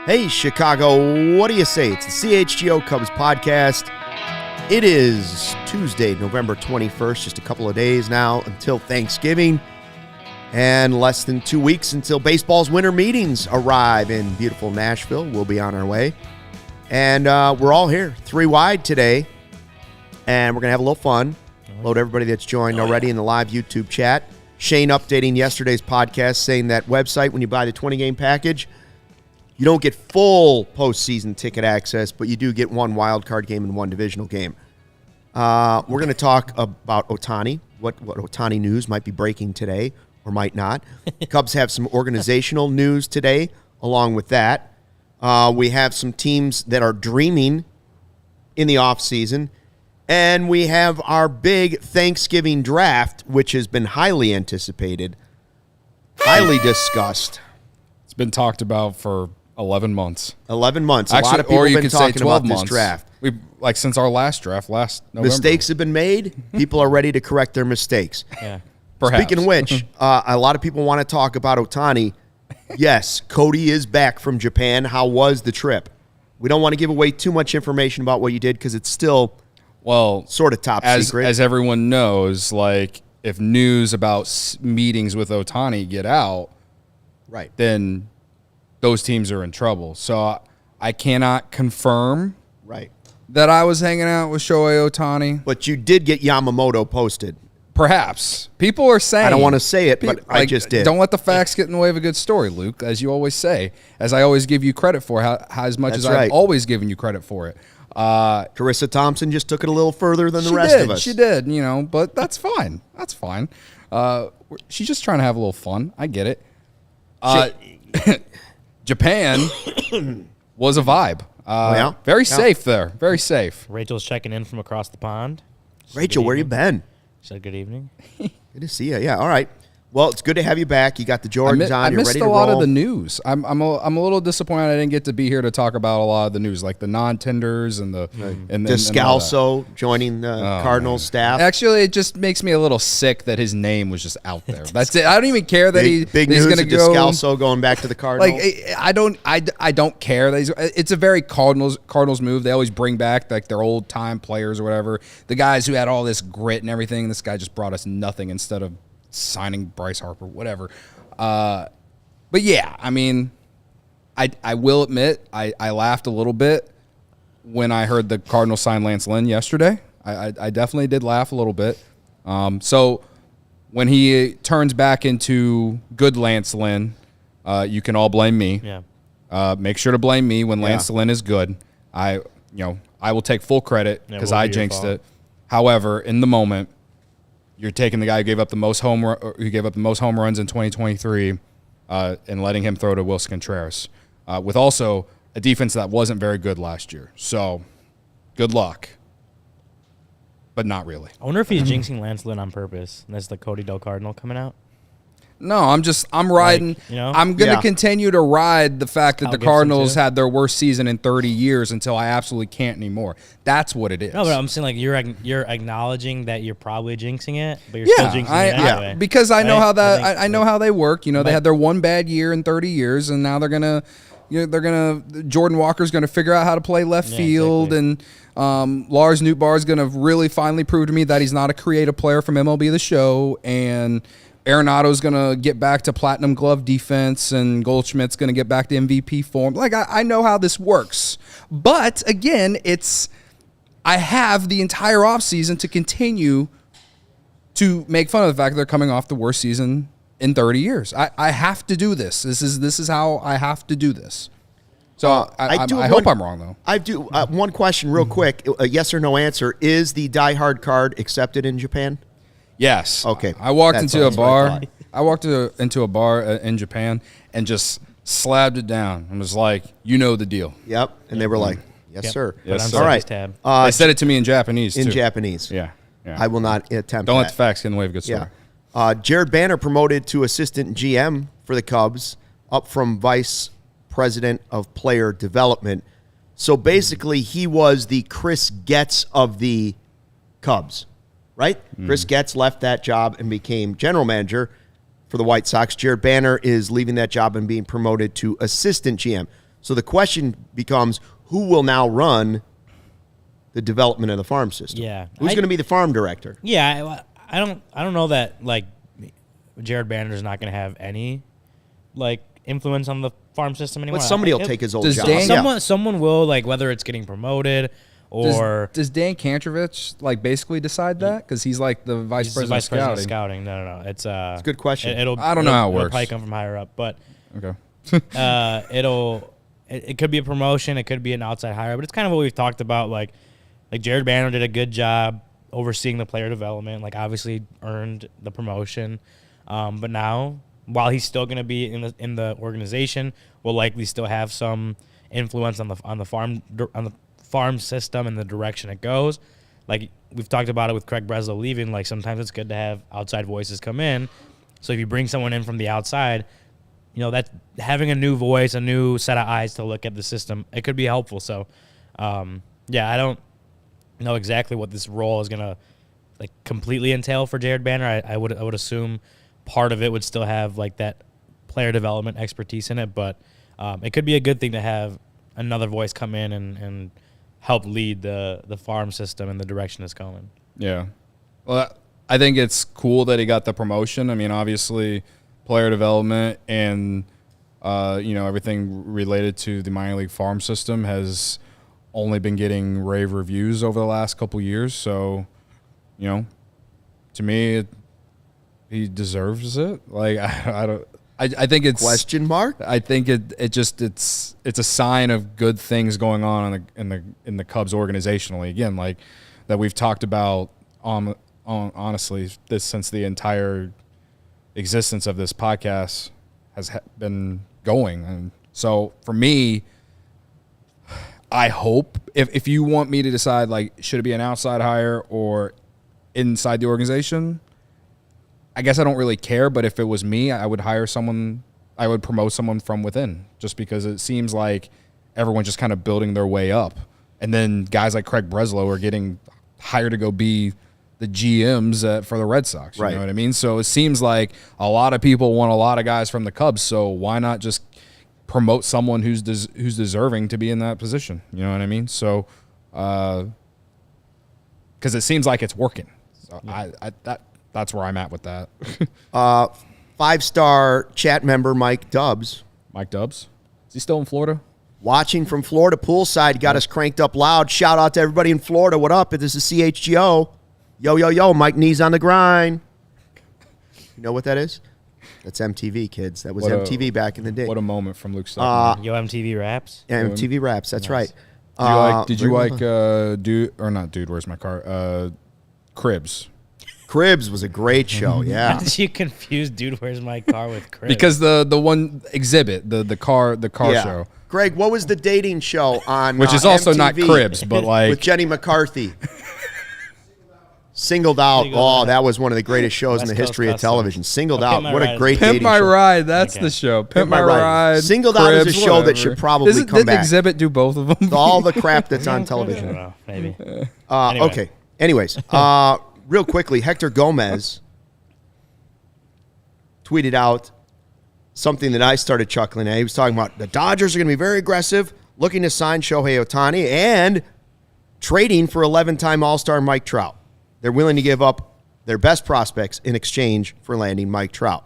Hey, Chicago, what do you say? It's the CHGO Cubs Podcast. It is Tuesday, November 21st, just a couple of days now until Thanksgiving, and less than 2 weeks until baseball's winter meetings arrive in beautiful Nashville. We'll be on our way. And we're all here, 3 wide today, and we're going to have a little fun. Load everybody that's joined already in the live YouTube chat. Shane updating yesterday's podcast saying that website, when you buy the 20-game package, you don't get full postseason ticket access, but you do get one wild card game and one divisional game. We're going to talk about Otani, what Otani news might be breaking today or might not. Cubs have some organizational news today along with that. We have some teams that are dreaming in the offseason. And we have our big Thanksgiving draft, which has been highly anticipated, highly discussed. It's been talked about for 11 months. 11 months. Actually, a lot of people or you have been could say talking 12 about months. this draft. Since our last draft, last November. Mistakes have been made. People are ready to correct their mistakes. Yeah, perhaps. Speaking of which, a lot of people want to talk about Otani. Yes, Cody is back from Japan. How was the trip? We don't want to give away too much information about what you did because it's still sort of top secret. As everyone knows, like if news about meetings with Otani get out, right, then those teams are in trouble. So I cannot confirm that I was hanging out with Shohei Ohtani. But you did get Yamamoto posted. Perhaps. People are saying. I don't want to say it, but I just did. Don't let the facts get in the way of a good story, Luke, as you always say, as I always give you credit for, as much as I've always given you credit for it. Carissa Thompson just took it a little further than the rest of us. She did, but that's fine. That's fine. She's just trying to have a little fun. I get it. Japan was a vibe. Very safe there. Very safe. Rachel's checking in from across the pond. Rachel, where you been? She said good evening. Good to see you. Yeah, all right. Well, it's good to have you back. You got the Jordans on. You're ready to roll. I missed a lot of the news. I'm a little disappointed I didn't get to be here to talk about a lot of the news, like the non-tenders and the Descalso joining the Cardinals staff. Actually, it just makes me a little sick that his name was just out there. That's it. I don't even care that he's going to go. Descalso going back to the Cardinals. Like I don't care that it's a very Cardinals move. They always bring back like their old time players or whatever, the guys who had all this grit and everything. This guy just brought us nothing instead of signing Bryce Harper, whatever. But yeah, I mean, I will admit I laughed a little bit when I heard the Cardinals sign Lance Lynn yesterday. I definitely did laugh a little bit. So when he turns back into good Lance Lynn, you can all blame me. Yeah. Make sure to blame me when Lance Lynn is good. I will take full credit because I jinxed it. However, in the moment, you're taking the guy who gave up the most home runs in 2023 and letting him throw to Wilson Contreras with also a defense that wasn't very good last year. So, good luck, but not really. I wonder if he's jinxing Lance Lynn on purpose. And that's the Cody Del Cardinal coming out. No, I'm riding. I'm going to continue to ride the fact that the Cardinals had their worst season in 30 years until I absolutely can't anymore. That's what it is. No, but I'm saying like you're acknowledging that you're probably jinxing it, but you're still jinxing it anyway. Because I know how that I know how they work. They had their one bad year in 30 years, and now they're gonna Jordan Walker's gonna figure out how to play left field, and Lars Nootbaar's gonna really finally prove to me that he's not a creative player from MLB The Show, and Arenado's going to get back to platinum glove defense, and Goldschmidt's going to get back to MVP form. Like, I know how this works. But, again, I have the entire offseason to continue to make fun of the fact that they're coming off the worst season in 30 years. I have to do this. This is how I have to do this. So I hope I'm wrong, though. I do. One question real quick, a yes or no answer. Is the Die Hard card accepted in Japan? Yes. Okay. I walked into a bar. I walked into a bar in Japan and just slabbed it down and was like, "You know the deal." Yep. And they were like, "Yes, sir." Yes, sir. All right. They said it to me in Japanese too. In Japanese. Yeah. I will not attempt. Don't let the facts get in the way of a good story. Yeah. Jared Banner promoted to assistant GM for the Cubs, up from vice president of player development. So basically, he was the Chris Getz of the Cubs. Right? Chris Getz left that job and became general manager for the White Sox. Jared Banner is leaving that job and being promoted to assistant GM. So the question becomes, who will now run the development of the farm system? Yeah. Who's going to be the farm director? Yeah, I don't know that like Jared Banner's not going to have any like influence on the farm system anymore. But somebody will take his old job. Someone will, like, whether it's getting promoted or does Dan Kantrovich like basically decide that because he's like the vice president of scouting? No. It's a good question. I don't know how it works. It'll probably come from higher up, but okay. It could be a promotion. It could be an outside hire, but it's kind of what we've talked about. Like Jared Banner did a good job overseeing the player development. Like, obviously earned the promotion, but now, while he's still going to be in the organization, will likely still have some influence on the farm system and the direction it goes. Like, we've talked about it with Craig Breslow leaving. Like, sometimes it's good to have outside voices come in. So if you bring someone in from the outside, you know, that having a new voice, a new set of eyes to look at the system, it could be helpful. So, yeah, I don't know exactly what this role is gonna like completely entail for Jared Banner. I would assume part of it would still have like that player development expertise in it, but it could be a good thing to have another voice come in and help lead the farm system in the direction it's going. Yeah. Well, I think it's cool that he got the promotion. I mean, obviously, player development and everything related to the minor league farm system has only been getting rave reviews over the last couple years. So, to me, he deserves it. Like, I don't. I think it's question mark. I think it's a sign of good things going on in the Cubs organizationally. Again, like that we've talked about on honestly this since the entire existence of this podcast has been going. And so for me, I hope if you want me to decide, like, should it be an outside hire or inside the organization, I guess I don't really care. But if it was me, I would hire someone. I would promote someone from within, just because it seems like everyone's just kind of building their way up. And then guys like Craig Breslow are getting hired to go be the GMs for the Red Sox. You know what I mean? So it seems like a lot of people want a lot of guys from the Cubs. So why not just promote someone who's deserving to be in that position? You know what I mean? So, because it seems like it's working. So that's where I'm at with that. 5-star chat member Mike Dubs. Mike Dubs? Is he still in Florida? Watching from Florida poolside, got us cranked up loud. Shout out to everybody in Florida. What up? This is CHGO. Yo, Mike Knees on the grind. You know what that is? That's MTV, kids. That was MTV back in the day. What a moment from Luke Stuckmeyer. Yo, MTV Raps. Yeah, MTV Raps. That's nice. right. Did you like Dude, or not Dude, Where's My Car? Cribs. Cribs was a great show, yeah. How did you confuse Dude, Where's My Car with Cribs? Because the one exhibit, the car show. Greg, what was the dating show on Which is also MTV not Cribs, but like with Jenny McCarthy. Singled Out. That was one of the greatest shows in the history of television. Singled Out. What a great dating show. Pimp My Ride. That's the show. Pimp My Ride. Singled Out is a show that should probably come back. Did Exhibit do both of them? All the crap that's on television. I don't know. Maybe. Anyway. Okay. Anyways, real quickly, Hector Gomez tweeted out something that I started chuckling at. He was talking about the Dodgers are going to be very aggressive, looking to sign Shohei Ohtani and trading for 11-time All-Star Mike Trout. They're willing to give up their best prospects in exchange for landing Mike Trout.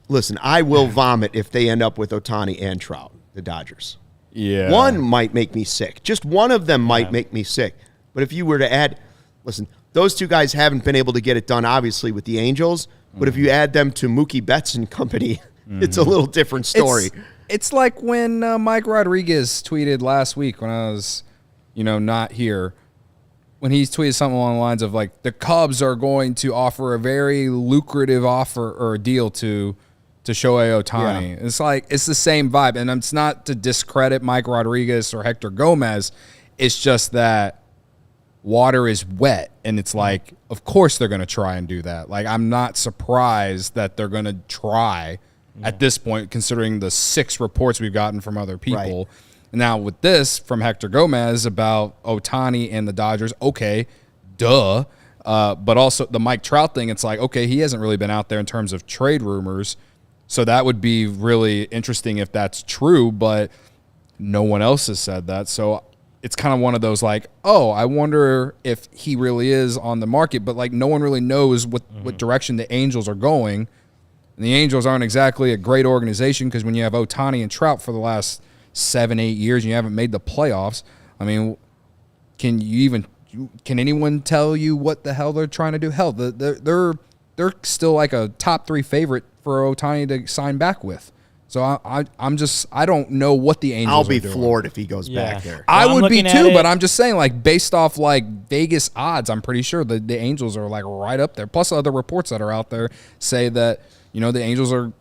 Listen, I will vomit if they end up with Ohtani and Trout, the Dodgers. Yeah. One might make me sick. Just one of them might make me sick. But if you were to add, listen, those two guys haven't been able to get it done, obviously, with the Angels. But if you add them to Mookie Betts and company, it's a little different story. It's like when Mike Rodriguez tweeted last week when I was, not here. When he tweeted something along the lines of, like, the Cubs are going to offer a very lucrative offer or deal to Shohei Ohtani. Yeah. It's like, it's the same vibe. And it's not to discredit Mike Rodriguez or Hector Gomez. It's just that water is wet. And it's like, of course they're going to try and do that. Like, I'm not surprised that they're going to try at this point, considering the 6 reports we've gotten from other people. Right. Now, with this from Hector Gomez about Ohtani and the Dodgers, okay, duh. But also the Mike Trout thing, it's like, okay, he hasn't really been out there in terms of trade rumors. So that would be really interesting if that's true, but no one else has said that. So it's kind of one of those like, oh, I wonder if he really is on the market, but like no one really knows what direction the Angels are going. And the Angels aren't exactly a great organization because when you have Otani and Trout for the last 7-8 years and you haven't made the playoffs, I mean, can anyone tell you what the hell they're trying to do? Hell, they're still like a top 3 favorite for Otani to sign back with. So I don't know what the Angels are doing. I'll be floored if he goes back there. I would be too, but I'm just saying, like, based off like Vegas odds, I'm pretty sure the Angels are like right up there. Plus, other reports that are out there say that the Angels are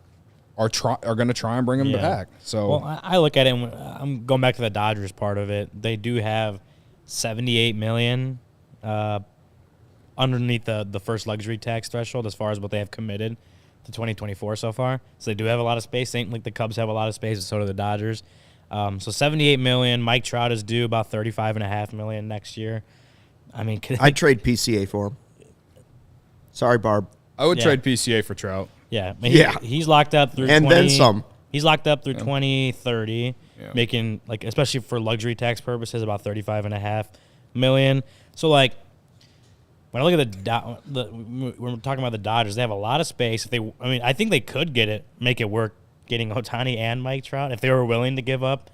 going to try and bring him back. So well, I look at it. And I'm going back to the Dodgers part of it. They do have $78 million underneath the first luxury tax threshold as far as what they have committed to 2024 so far. So they do have a lot of space. Same like the Cubs have a lot of space, and so do the Dodgers. So $78 million. Mike Trout is due about $35.5 million next year. I mean, I'd trade PCA for him. Sorry, Barb. I would trade PCA for Trout. Yeah, he's locked up through and 20, then some. He's locked up through 2030, making like especially for luxury tax purposes about $35.5 million. So like. When I look at we're talking about the Dodgers, they have a lot of space. I think they could make it work, getting Otani and Mike Trout if they were willing to give up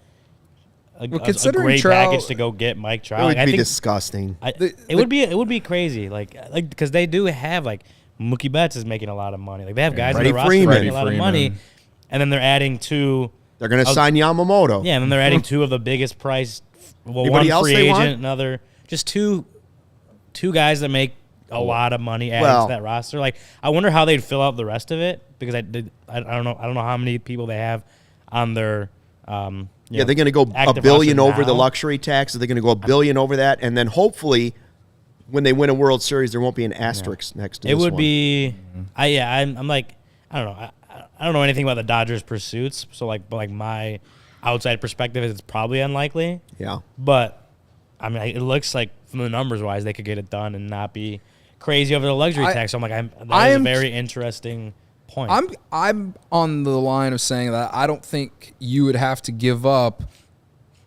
a great package to go get Mike Trout. It would be disgusting. It would be crazy, like because they do have like Mookie Betts is making a lot of money. Like they have guys in the roster making a lot of money, and then they're adding 2. They're going to sign Yamamoto. Yeah, and then they're adding 2 of the biggest price. Well, anybody one else free they want? agent, another just two guys that make a lot of money adding to that roster. Like, I wonder how they'd fill out the rest of it because I don't know how many people they have on their. They're going to go $1 billion over the luxury tax. They're going to go $1 billion over that, and then hopefully, when they win a World Series, there won't be an asterisk next to it. It would be. I'm like, I don't know. I don't know anything about the Dodgers' pursuits, so but my outside perspective is it's probably unlikely. Yeah, but I mean, it looks like from the numbers wise, they could get it done and not be crazy over the luxury tax. So I'm like, that is a very interesting point. I'm on the line of saying that I don't think you would have to give up.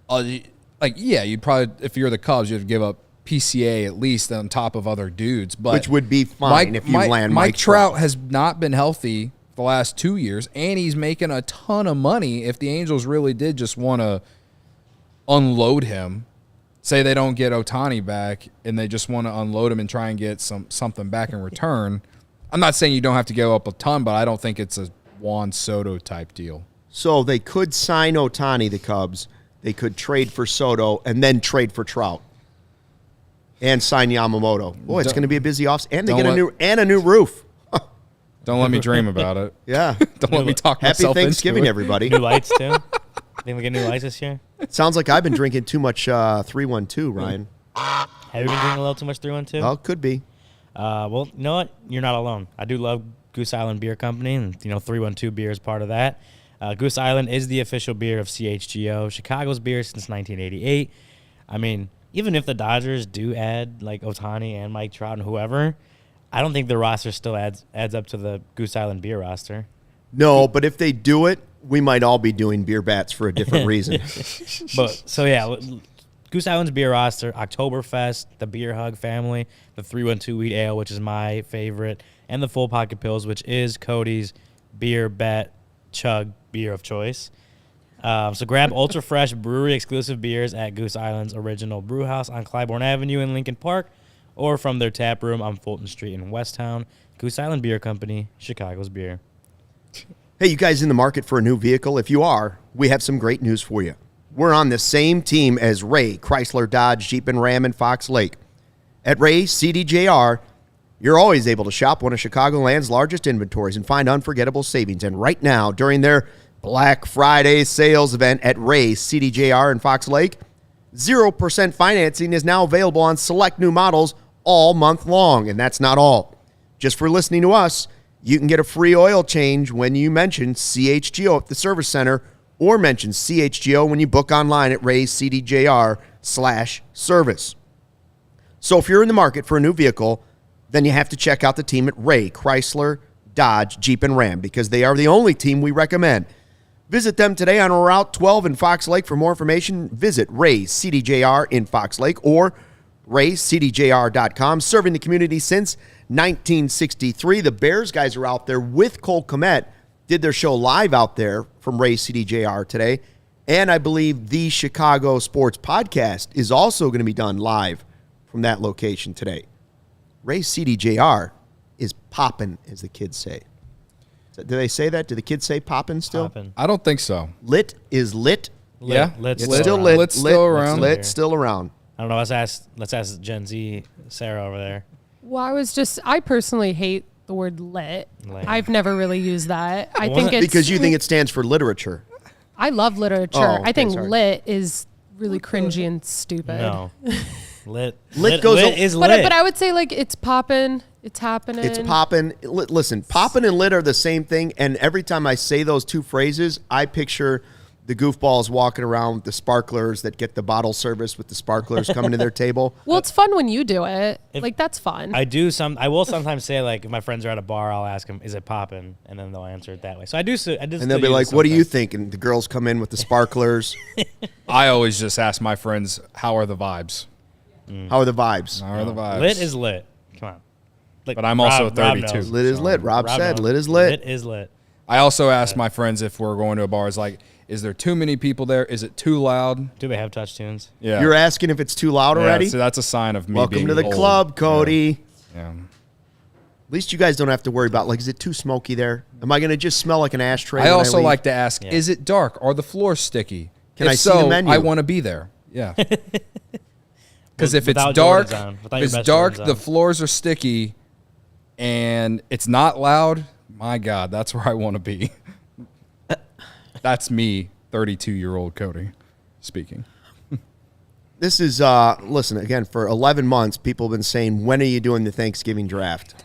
You'd probably, if you're the Cubs, you'd give up PCA at least on top of other dudes, but which would be fine if you land Mike Trout has not been healthy the last 2 years, and he's making a ton of money. If the Angels really did just want to unload him, say they don't get Otani back, and they just want to unload him and try and get something back in return. I'm not saying you don't have to give up a ton, but I don't think it's a Juan Soto type deal. So they could sign Otani, the Cubs. They could trade for Soto and then trade for Trout and sign Yamamoto. Boy, it's going to be a busy offseason, and they get a new roof. Don't let me dream about it. Yeah. Don't let me talk Happy myself Thanksgiving, into it. everybody. New lights, too? Think we get new lights this year? Sounds like I've been drinking too much 312, Ryan. Have you been drinking a little too much 312? Well, could be. Well, you know what? You're not alone. I do love Goose Island Beer Company, and 312 beer is part of that. Goose Island is the official beer of CHGO, Chicago's beer since 1988. I mean, even if the Dodgers do add like Otani and Mike Trout and whoever, I don't think the roster still adds up to the Goose Island beer roster. No, but if they do it, we might all be doing beer bats for a different reason. Goose Island's beer roster, Oktoberfest, the Beer Hug family, the 312 Wheat Ale, which is my favorite, and the Full Pocket Pills, which is Cody's beer bat chug beer of choice. So grab ultra fresh brewery exclusive beers at Goose Island's original brew house on Clybourne Avenue in Lincoln Park, or from their tap room on Fulton Street in Westtown. Goose Island Beer Company, Chicago's beer. Hey, you guys in the market for a new vehicle? If you are, we have some great news for you. We're on the same team as Ray, Chrysler, Dodge, Jeep, and Ram in Fox Lake. At Ray CDJR, you're always able to shop one of Chicagoland's largest inventories and find unforgettable savings. And right now, during their Black Friday sales event at Ray CDJR in Fox Lake, 0% financing is now available on select new models all month long. And that's not all. Just for listening to us, you can get a free oil change when you mention CHGO at the service center, or mention CHGO when you book online at RayCDJR/service. So if you're in the market for a new vehicle, then you have to check out the team at Ray, Chrysler, Dodge, Jeep, and Ram because they are the only team we recommend. Visit them today on Route 12 in Fox Lake. For more information, visit Ray's CDJR in Fox Lake or Ray'sCDJR.com. Serving the community since 1963. The Bears guys are out there with Cole Kmet. Did their show live out there from Ray's CDJR today. And I believe the CHGO Sports Podcast is also going to be done live from that location today. Ray's CDJR is poppin', as the kids say. Do they say that? Do the kids say poppin' still? Poppin'. I don't think so. Lit is lit. Yeah, Lit's It's still lit. Lit's still around. Lit still around. I don't know. Let's ask Gen Z Sarah over there. Well, I personally hate the word lit. Lame. I've never really used that. I Well, think it's Because you think it stands for literature. I love literature. Oh, okay, I think sorry. lit is really cringy and stupid. No. Lit goes lit a- is lit. But I would say like it's poppin', it's happening. It's poppin'. Listen, poppin' and lit are the same thing. And every time I say those two phrases, I picture the goofballs walking around with the sparklers that get the bottle service with the sparklers coming to their table. Well, it's fun when you do it. If- Like that's fun. I will sometimes say, like, if my friends are at a bar, I'll ask them, is it poppin'? And then they'll answer it that way. So I do. And they'll be like, what do you think? And the girls come in with the sparklers. I always just ask my friends, how are the vibes? How are the vibes? How are the vibes? Lit is lit. Come on. Like, But I'm also Rob 32. knows. Lit is lit. Rob said knows. lit is lit. Lit is lit. I also ask my friends if we're going to a bar, is like, is there too many people there? Is it too loud? Do they have touch tunes? Yeah. You're asking if it's too loud already? So that's a sign of me Welcome being to the old. club, Cody. Yeah. At least you guys don't have to worry about, like, is it too smoky there? Am I going to just smell like an ashtray? I when also leave? like to ask, Yeah. is it dark? Are the floors sticky? Can If I see so, the menu? I want to be there. Yeah. Because if it's Without dark, Jordans on. Without if your it's best dark, Jordans the on. floors are sticky, and it's not loud, my God, that's where I want to be. That's me, 32-year-old Cody, speaking. This is, listen, again, for 11 months, people have been saying, when are you doing the Thanksgiving draft?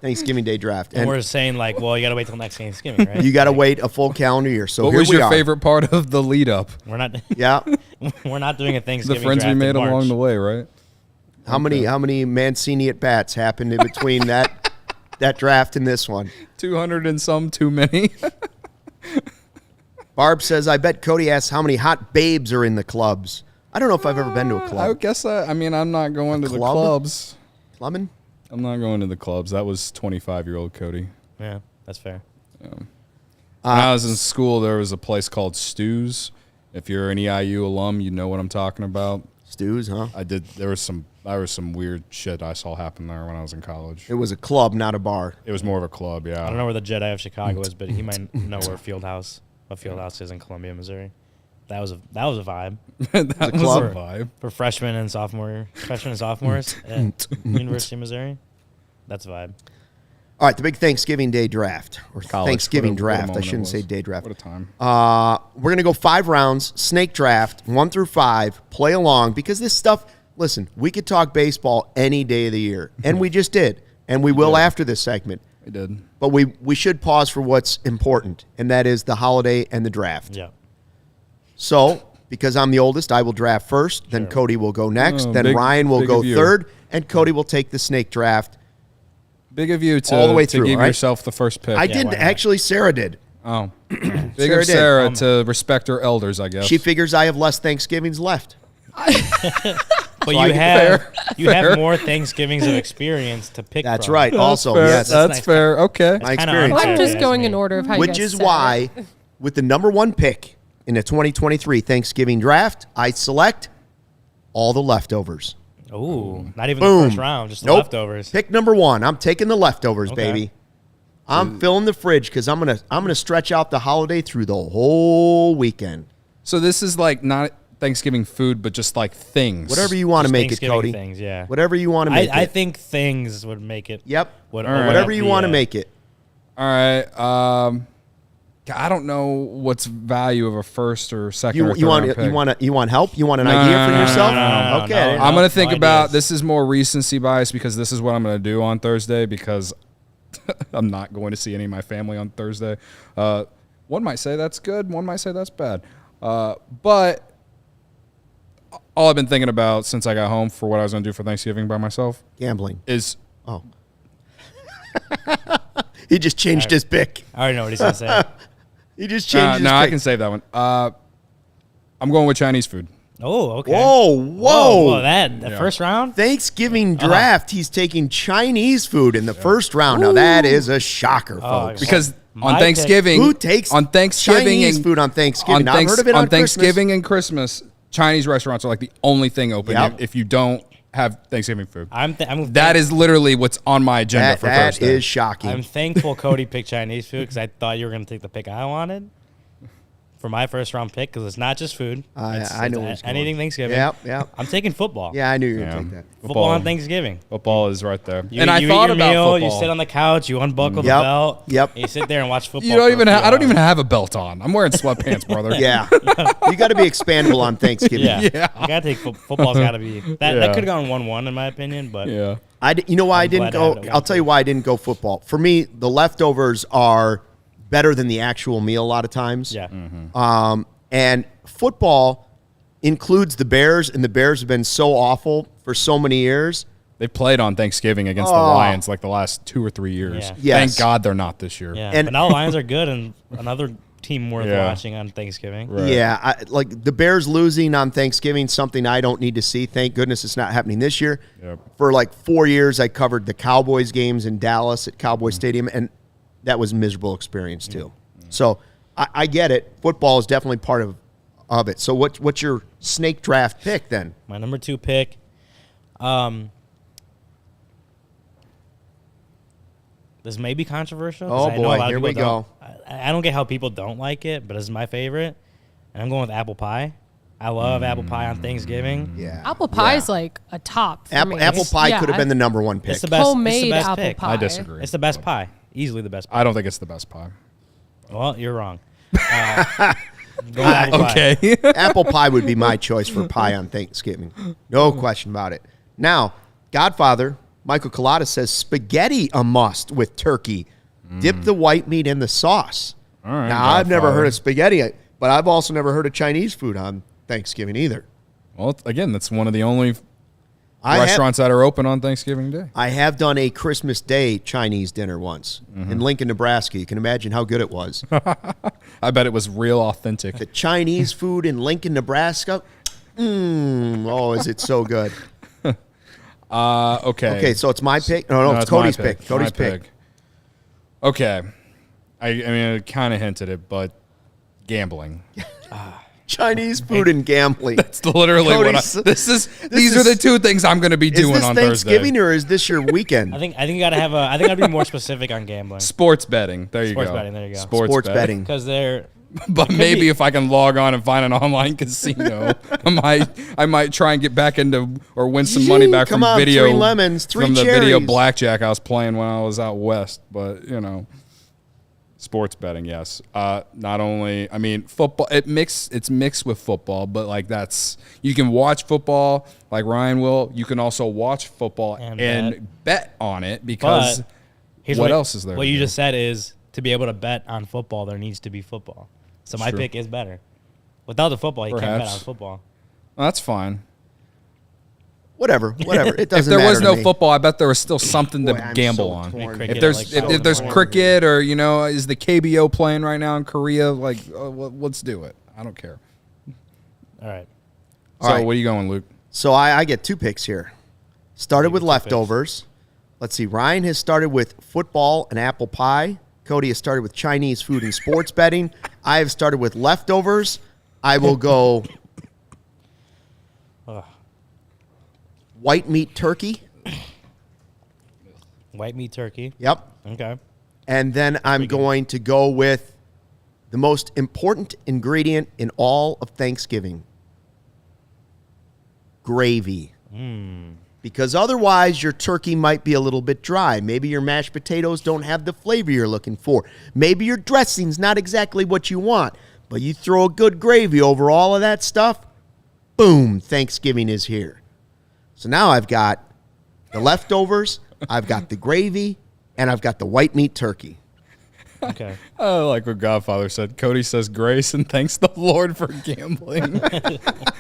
Thanksgiving Day draft. And we're saying, like, well, you got to wait till next Thanksgiving, right? You got to wait a full calendar year. So What here was we your are. favorite part of the lead up? We're not. Yeah. We're not doing a The Thanksgiving friends we draft made in March. along the way, right? How many Mancini at bats happened in between that draft and this one? 200 and some too many. Barb says, I bet Cody asks how many hot babes are in the clubs. I don't know if I've ever been to a I club. guess I'm not going to the club? clubs. Clubbing? I'm not going to the clubs. That was 25-year-old Cody. Yeah, that's fair. When I was in school, there was a place called Stu's. If you're an EIU alum, you know what I'm talking about. Stews, huh? There was some weird shit I saw happen there when I was in college. It was a club, not a bar. It was more of a club, yeah. I don't know where the Jedi of Chicago is, but he might know where what Fieldhouse is in Columbia, Missouri. That was a vibe That was club? a vibe. for freshmen and sophomores at University of Missouri. That's a vibe. All right, the big Thanksgiving Day draft. Or College. Thanksgiving What a draft. I moment it shouldn't was. say day draft. What a time. We're going to go 5 rounds, snake draft, 1 through 5, play along, because this stuff, listen, we could talk baseball any day of the year, and we just did, and we will after this segment. We did. But we should pause for what's important, and that is the holiday and the draft. Yeah. So, because I'm the oldest, I will draft first, then Sure. Cody will go next, then big- Ryan will big go of you. third, and Cody will take the snake draft. Big of you to, All the way to through, give right? yourself the first pick. I Yeah, didn't. why not? Actually, Sarah did. Oh. Big Sarah of did. Sarah to respect her elders, I guess. She figures I have less Thanksgivings left. But I you get- have fair. more Thanksgivings of experience to pick That's from. right. That's also, fair. yes. That's nice. fair. Okay. My kinda experience. unfair. I'm just That's going me. in order of how you Which guys is said why, it. with the number 1 pick in the 2023 Thanksgiving draft, I select all the leftovers. Ooh, not even Boom. the first round, just the Nope. leftovers. Pick number 1. I'm taking the leftovers, Okay. baby. I'm filling the fridge because I'm gonna stretch out the holiday through the whole weekend. So this is like not Thanksgiving food, but just like things. Whatever you want to Just make it, Thanksgiving Cody. Things, yeah. Whatever you want to make I it. think things would make it. Yep. Would All right. open Whatever up you the, want to make it. All right. I don't know what's value of a first or second or third round pick. You want help? You want an No, idea no, for no, yourself? no, Okay. no. I'm going to think No about ideas. this is more recency bias because this is what I'm going to do on Thursday because I'm not going to see any of my family on Thursday. One might say that's good. One might say that's bad. But all I've been thinking about since I got home for what I was going to do for Thanksgiving by myself Gambling. is Oh. He just changed his pick. I already know what he's going to say. He just changed his pick. No, I can save that one. I'm going with Chinese food. Oh, okay. Whoa. The first round? Thanksgiving draft, he's taking Chinese food in the first round. Now, that is a shocker, folks. Because on Thanksgiving, who takes Chinese food on Thanksgiving? I've heard of it on Thanksgiving and Christmas, Chinese restaurants are like the only thing open if you don't have Thanksgiving food. That is literally what's on my agenda for Thursday. That is shocking. I'm thankful Cody picked Chinese food because I thought you were going to take the pick I wanted for my first round pick because it's not just food. I know it's anything Thanksgiving. Yep. I'm taking football. Yeah, I knew you were going to take that. Football on Thanksgiving. Football is right there. I thought about football. You sit on the couch, you unbuckle the belt. Yep. And you sit there and watch football. I don't even have a belt on. I'm wearing sweatpants, brother. Yeah. You got to be expandable on Thanksgiving. Yeah. You got to take football's got to be. That could have gone 1-1 in my opinion, but. Yeah. You know why I didn't go? I'll tell you why I didn't go football. For me, the leftovers are better than the actual meal a lot of times. Yeah. Mm-hmm. And football includes the Bears, and the Bears have been so awful for so many years. They played on Thanksgiving against the Lions like the last 2 or 3 years. Yeah. Yes. Thank God they're not this year. Yeah. But now the Lions are good and another team worth watching on Thanksgiving. Right. Yeah, like the Bears losing on Thanksgiving, something I don't need to see. Thank goodness it's not happening this year. Yep. For like 4 years, I covered the Cowboys games in Dallas at Cowboy Stadium, and that was a miserable experience too. So I get it. Football is definitely part of it. So what's your snake draft pick then? My number 2 pick. This may be controversial. Oh, I know a lot boy. of Here we people go. I don't get how people don't like it, but it's my favorite. And I'm going with apple pie. I love apple pie on Thanksgiving. Yeah. Apple pie is like a top for me. Apple pie could have been the number one pick. It's the best. Homemade it's the best apple pick. pie. I disagree. It's the best pie. Easily the best pie. I don't think it's the best pie. Well, you're wrong. Go apple pie. Okay. Apple pie would be my choice for pie on Thanksgiving. No question about it. Now, Godfather, Michael Collada says spaghetti a must with turkey. Dip the white meat in the sauce. All right, now, I've never heard of spaghetti, but I've also never heard of Chinese food on Thanksgiving either. Well, again, that's one of the only restaurants that are open on Thanksgiving Day. I have done a Christmas Day Chinese dinner once in Lincoln, Nebraska. You can imagine how good it was. I bet it was real authentic. The Chinese food in Lincoln, Nebraska. Is it so good? Okay. Okay, so it's my pick. No, it's Cody's pick. Cody's pick. Okay. I mean, I kind of hinted it, but gambling. Chinese food and gambling. That's literally what these are the two things I'm going to be doing on Thursday. Is this Thanksgiving or is this your weekend? I think you gotta have I think I'd be more specific on gambling. Sports betting. There you go. Sports betting. There you go. Sports betting. Because they're. But maybe if I can log on and find an online casino, I might try and get back into or win some money back from video. 3 lemons, 3 from the cherries. video blackjack I was playing when I was out west. But sports betting, yes. Not only, I mean, football. It's mixed with football, but like you can watch football like Ryan will. You can also watch football and bet on it because what else is there? What you just said is to be able to bet on football, there needs to be football. So my pick is better. Without the football, you can't bet on football. Well, that's fine. Whatever. It doesn't matter. If there was no me. football, I bet there was still something to gamble on. If there's cricket or is the KBO playing right now in Korea? Like, let's do it. I don't care. All right. So what are you going, Luke? So I get 2 picks here. Started with leftovers. Let's see. Ryan has started with football and apple pie. Cody has started with Chinese food and sports betting. I have started with leftovers. I will go white meat turkey. White meat turkey. Yep. Okay. And then I'm going to go with the most important ingredient in all of Thanksgiving. Gravy. Because otherwise your turkey might be a little bit dry. Maybe your mashed potatoes don't have the flavor you're looking for. Maybe your dressing's not exactly what you want. But you throw a good gravy over all of that stuff, boom, Thanksgiving is here. So now I've got the leftovers, I've got the gravy, and I've got the white meat turkey. Okay. I like what Godfather said. Cody says grace and thanks the Lord for gambling.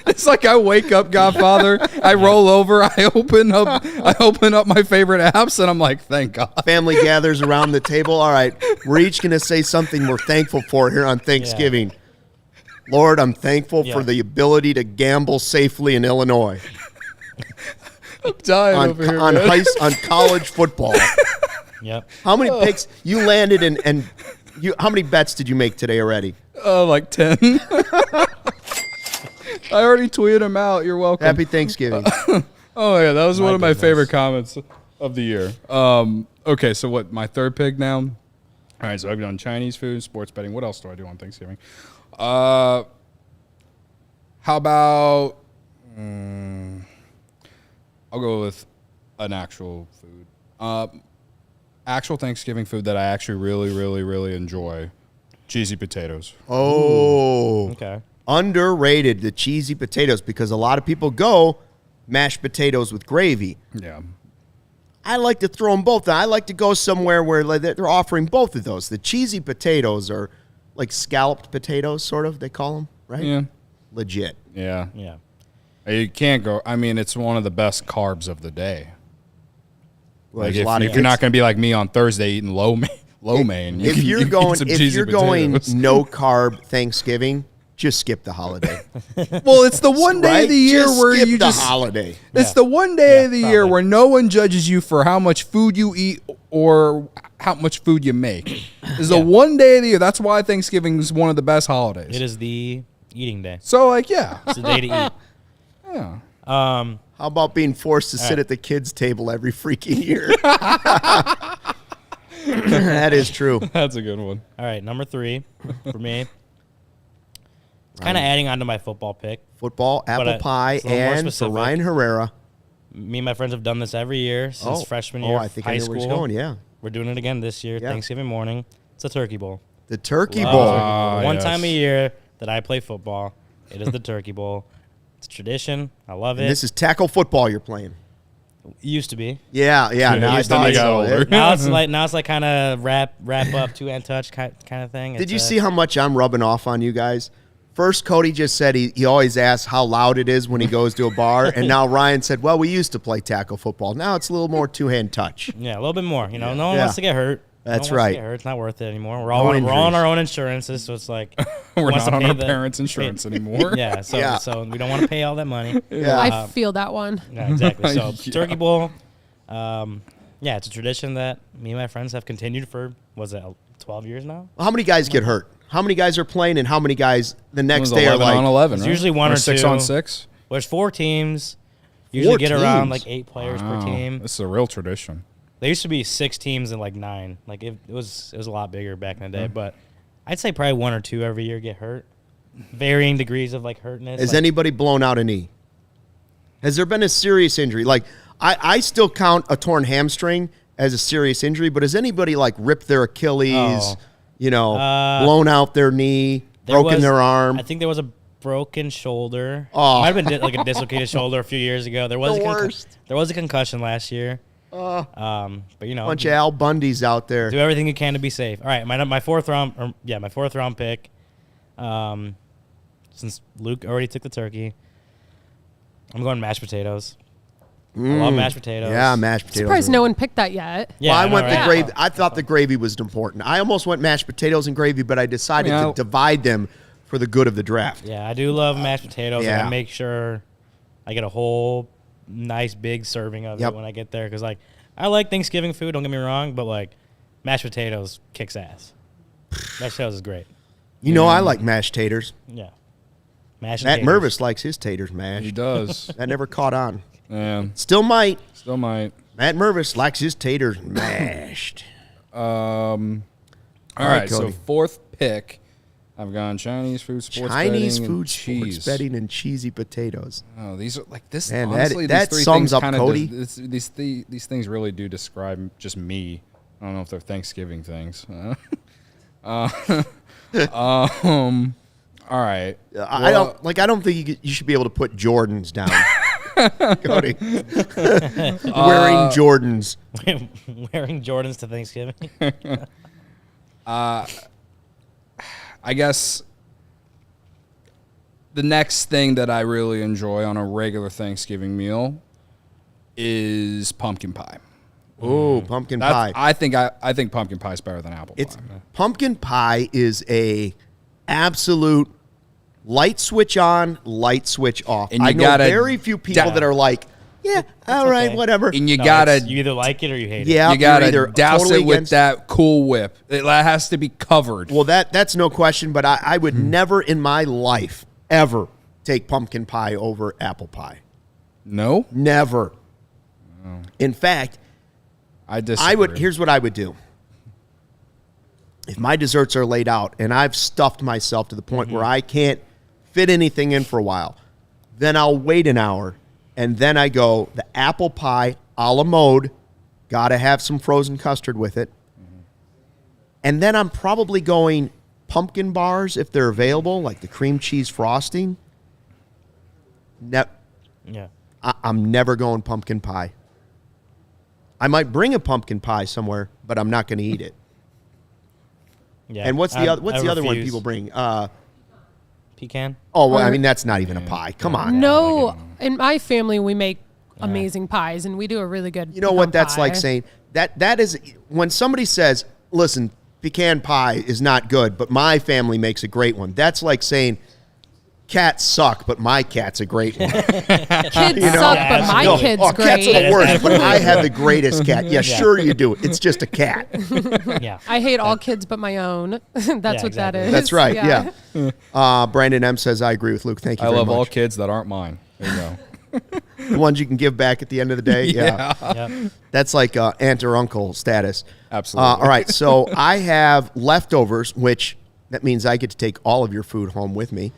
It's like I wake up, Godfather, I roll over, I open up my favorite apps, and I'm like, thank God. Family gathers around the table. All right, we're each going to say something we're thankful for here on Thanksgiving. Yeah. Lord, I'm thankful for the ability to gamble safely in Illinois. I'm dying over here, on college football. Yep. How many picks you landed and how many bets did you make today already? Like 10. I already tweeted them out. You're welcome. Happy Thanksgiving. Oh yeah, that was one of my favorite comments of the year. Okay, so what? My third pick now. All right, so I've done Chinese food, sports betting. What else do I do on Thanksgiving? How about? I'll go with an actual food. Actual Thanksgiving food that I actually really, really, really enjoy. Cheesy potatoes. Oh. Okay. Underrated, the cheesy potatoes, because a lot of people go mashed potatoes with gravy. Yeah. I like to throw them both. I like to go somewhere where they're offering both of those. The cheesy potatoes are like scalloped potatoes, sort of, they call them, right? Yeah. Legit. Yeah. Yeah. You can't go. I mean, it's one of the best carbs of the day. Well, Like if you're not going to be like me on Thursday eating lo mein, if you're going no carb Thanksgiving, just skip the holiday. Well, it's the one day of the year where you just holiday. It's the one day of the year where no one judges you for how much food you eat or how much food you make. It's the one day of the year. That's why Thanksgiving is one of the best holidays. It is the eating day. So, like, yeah. It's the day to eat. Yeah. How about being forced to sit at the kids' table every freaking year? That is true. That's a good one. All right, number 3 for me. It's kind of adding on to my football pick. Football, apple pie, and for Ryan Herrera. Me and my friends have done this every year since freshman year. I think I high know school. where he's going, yeah. We're doing it again this year, Thanksgiving morning. It's a turkey bowl. The turkey bowl. One time a year that I play football, it is the turkey bowl. It's a tradition. I love it. And this is tackle football you're playing. It used to be. Yeah. Now I thought so. Now it's like kind of wrap up, two-hand touch kind of thing. Did you see how much I'm rubbing off on you guys? First, Cody just said he always asks how loud it is when he goes to a bar, and now Ryan said, well, we used to play tackle football. Now it's a little more two-hand touch. Yeah, a little bit more. No one wants to get hurt. That's right. It's not worth it anymore. We're all on our own insurances, so it's like we're not on our parents' insurance anymore. Yeah, so we don't want to pay all that money. Yeah, I feel that one. Yeah, exactly. So turkey bowl, it's a tradition that me and my friends have continued for 12 years now. How many guys get hurt? How many guys are playing, and how many guys the next day are like 11? It's usually one or 6 two. 6 on 6. Well, there's 4 teams. Usually get around like 8 players per team. This is a real tradition. There used to be 6 teams and like 9. Like it was a lot bigger back in the day. But I'd say probably 1 or 2 every year get hurt. Varying degrees of like hurtness. Has anybody blown out a knee? Has there been a serious injury? Like I still count a torn hamstring as a serious injury, but has anybody like ripped their Achilles? Blown out their knee, broken their arm? I think there was a broken shoulder. Oh. Might have been like a dislocated shoulder a few years ago. There was there was a concussion last year. But bunch of Al Bundys out there. Do everything you can to be safe. All right, my fourth round pick. Since Luke already took the turkey, I'm going mashed potatoes. I love mashed potatoes. Yeah, mashed potatoes. Surprised no one picked that yet. Yeah, I went right? gravy. I thought the gravy was important. I almost went mashed potatoes and gravy, but I decided to divide them for the good of the draft. Yeah, I do love mashed potatoes. Yeah. And I make sure I get a whole nice big serving of it when I get there. Because, I like Thanksgiving food, don't get me wrong, but, mashed potatoes kicks ass. Mashed potatoes is great. I like mashed taters. Yeah. Matt Mervis likes his taters mashed. He does. That never caught on. Yeah. Still might. Matt Mervis likes his taters mashed. All right, so Cody. fourth pick, I've gone Chinese food, sports betting, and cheesy potatoes. Oh, these are like this. Man, honestly, that these 3 sums things up kinda Cody. These things really do describe just me. I don't know if they're Thanksgiving things. All right. I don't think you should be able to put Jordans down. Cody. Wearing Jordans. Wearing Jordans to Thanksgiving. I guess the next thing that I really enjoy on a regular Thanksgiving meal is pumpkin pie. Ooh, pumpkin pie. I think pumpkin pie is better than apple pie. Pumpkin pie is a absolute light switch on, light switch off. And you I know very few people that are like, yeah, all right, okay. whatever. And you either like it or you hate it. Yeah, you gotta douse totally it with that Cool Whip. It has to be covered. Well, that's no question, but I would never in my life ever take pumpkin pie over apple pie. No? Never. Oh. In fact, I disagree. Here's what I would do. If my desserts are laid out and I've stuffed myself to the point where I can't fit anything in for a while, then I'll wait an hour, and then I go the apple pie a la mode. Got to have some frozen custard with it. And then I'm probably going pumpkin bars if they're available, like the cream cheese frosting. Yeah. I'm never going pumpkin pie. I might bring a pumpkin pie somewhere, but I'm not going to eat it. Yeah. And what's the other one refuse. people bring? Pecan? Oh, well, I mean, that's not even a pie. Come on. No, in my family, we make amazing pies, and we do a really good You know what that's pie. like saying? That is, when somebody says, listen, pecan pie is not good, but my family makes a great one. That's like saying, cats suck, but my cat's a great one. Kids suck, but my kid's great. Cats are the worst, but I have the greatest cat. Yeah, sure you do. It's just a cat. Yeah. I hate all kids but my own. That's what that exactly. is. That's right, yeah. Brandon M. says, I agree with Luke. Thank you I very love much. all kids that aren't mine. There you go. The ones you can give back at the end of the day. Yeah. Yep. That's like aunt or uncle status. Absolutely. All right, so I have leftovers, which that means I get to take all of your food home with me.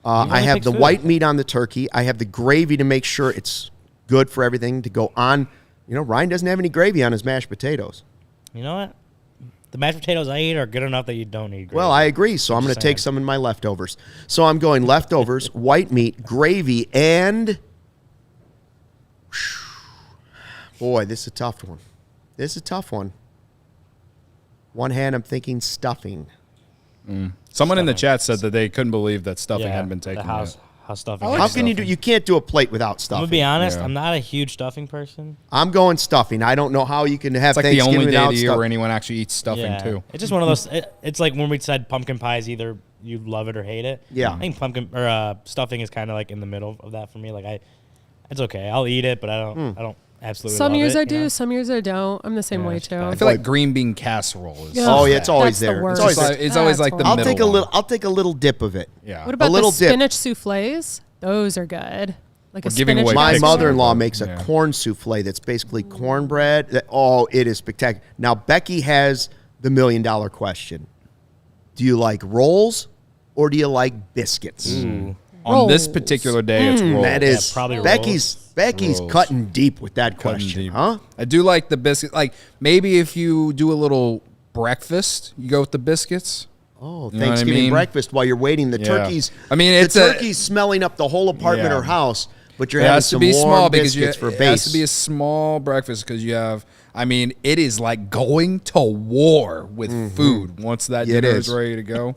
I have pick the food. white meat on the turkey. I have the gravy to make sure it's good for everything to go on. You know, Ryan doesn't have any gravy on his mashed potatoes. You know what? The mashed potatoes I eat are good enough that you don't need gravy. Well, I agree, so I'm going to Just take saying. some in my leftovers. So I'm going leftovers, white meat, gravy, and... Boy, this is a tough one. This is a tough one. One hand, I'm thinking stuffing. Someone in the chat said that they couldn't believe that stuffing hadn't been taken How yet. stuffing. How can you do? You can't do a plate without I'm stuffing. gonna be honest. Yeah. I'm not a huge stuffing person. I'm going stuffing. I don't know how you can have It's like the Thanksgiving only day of without the year stuffing. where anyone actually eats stuffing, too. It's just one of those. It's like when we said pumpkin pie is either you love it or hate it. Yeah. I think pumpkin or stuffing is kind of like in the middle of that for me. Like it's okay. I'll eat it, but I don't absolutely. Some love years it, I do, you know? some years I don't. I'm the same way too. I feel like green bean casserole is. Yeah. Oh yeah, it's always That's the there. It's worst. always It's there. it's always like the I'll middle take a one. little. I'll take a little dip of it. Yeah. What about little the dip. spinach souffles? Those are good. Like We're a giving spinach. away My pictures. mother-in-law makes a Yeah. corn souffle that's basically cornbread. It is spectacular. Now Becky has the $1 million question: do you like rolls or do you like biscuits? On this Rolls. particular day, it's rolls. That is probably Becky's Rolls. cutting deep with that Cutting question, deep. huh? I do like the biscuit. Like maybe if you do a little breakfast, you go with the biscuits. Oh, You know what I Thanksgiving mean? breakfast while you're waiting. The Yeah. turkey's. I mean, the it's a- turkey's smelling up the whole apartment Yeah. or house, but you're It having has to some be warm small because biscuits for it base. has to be a small breakfast because you have. I mean, it is like going to war with food once that Yeah, it dinner is. is ready to go.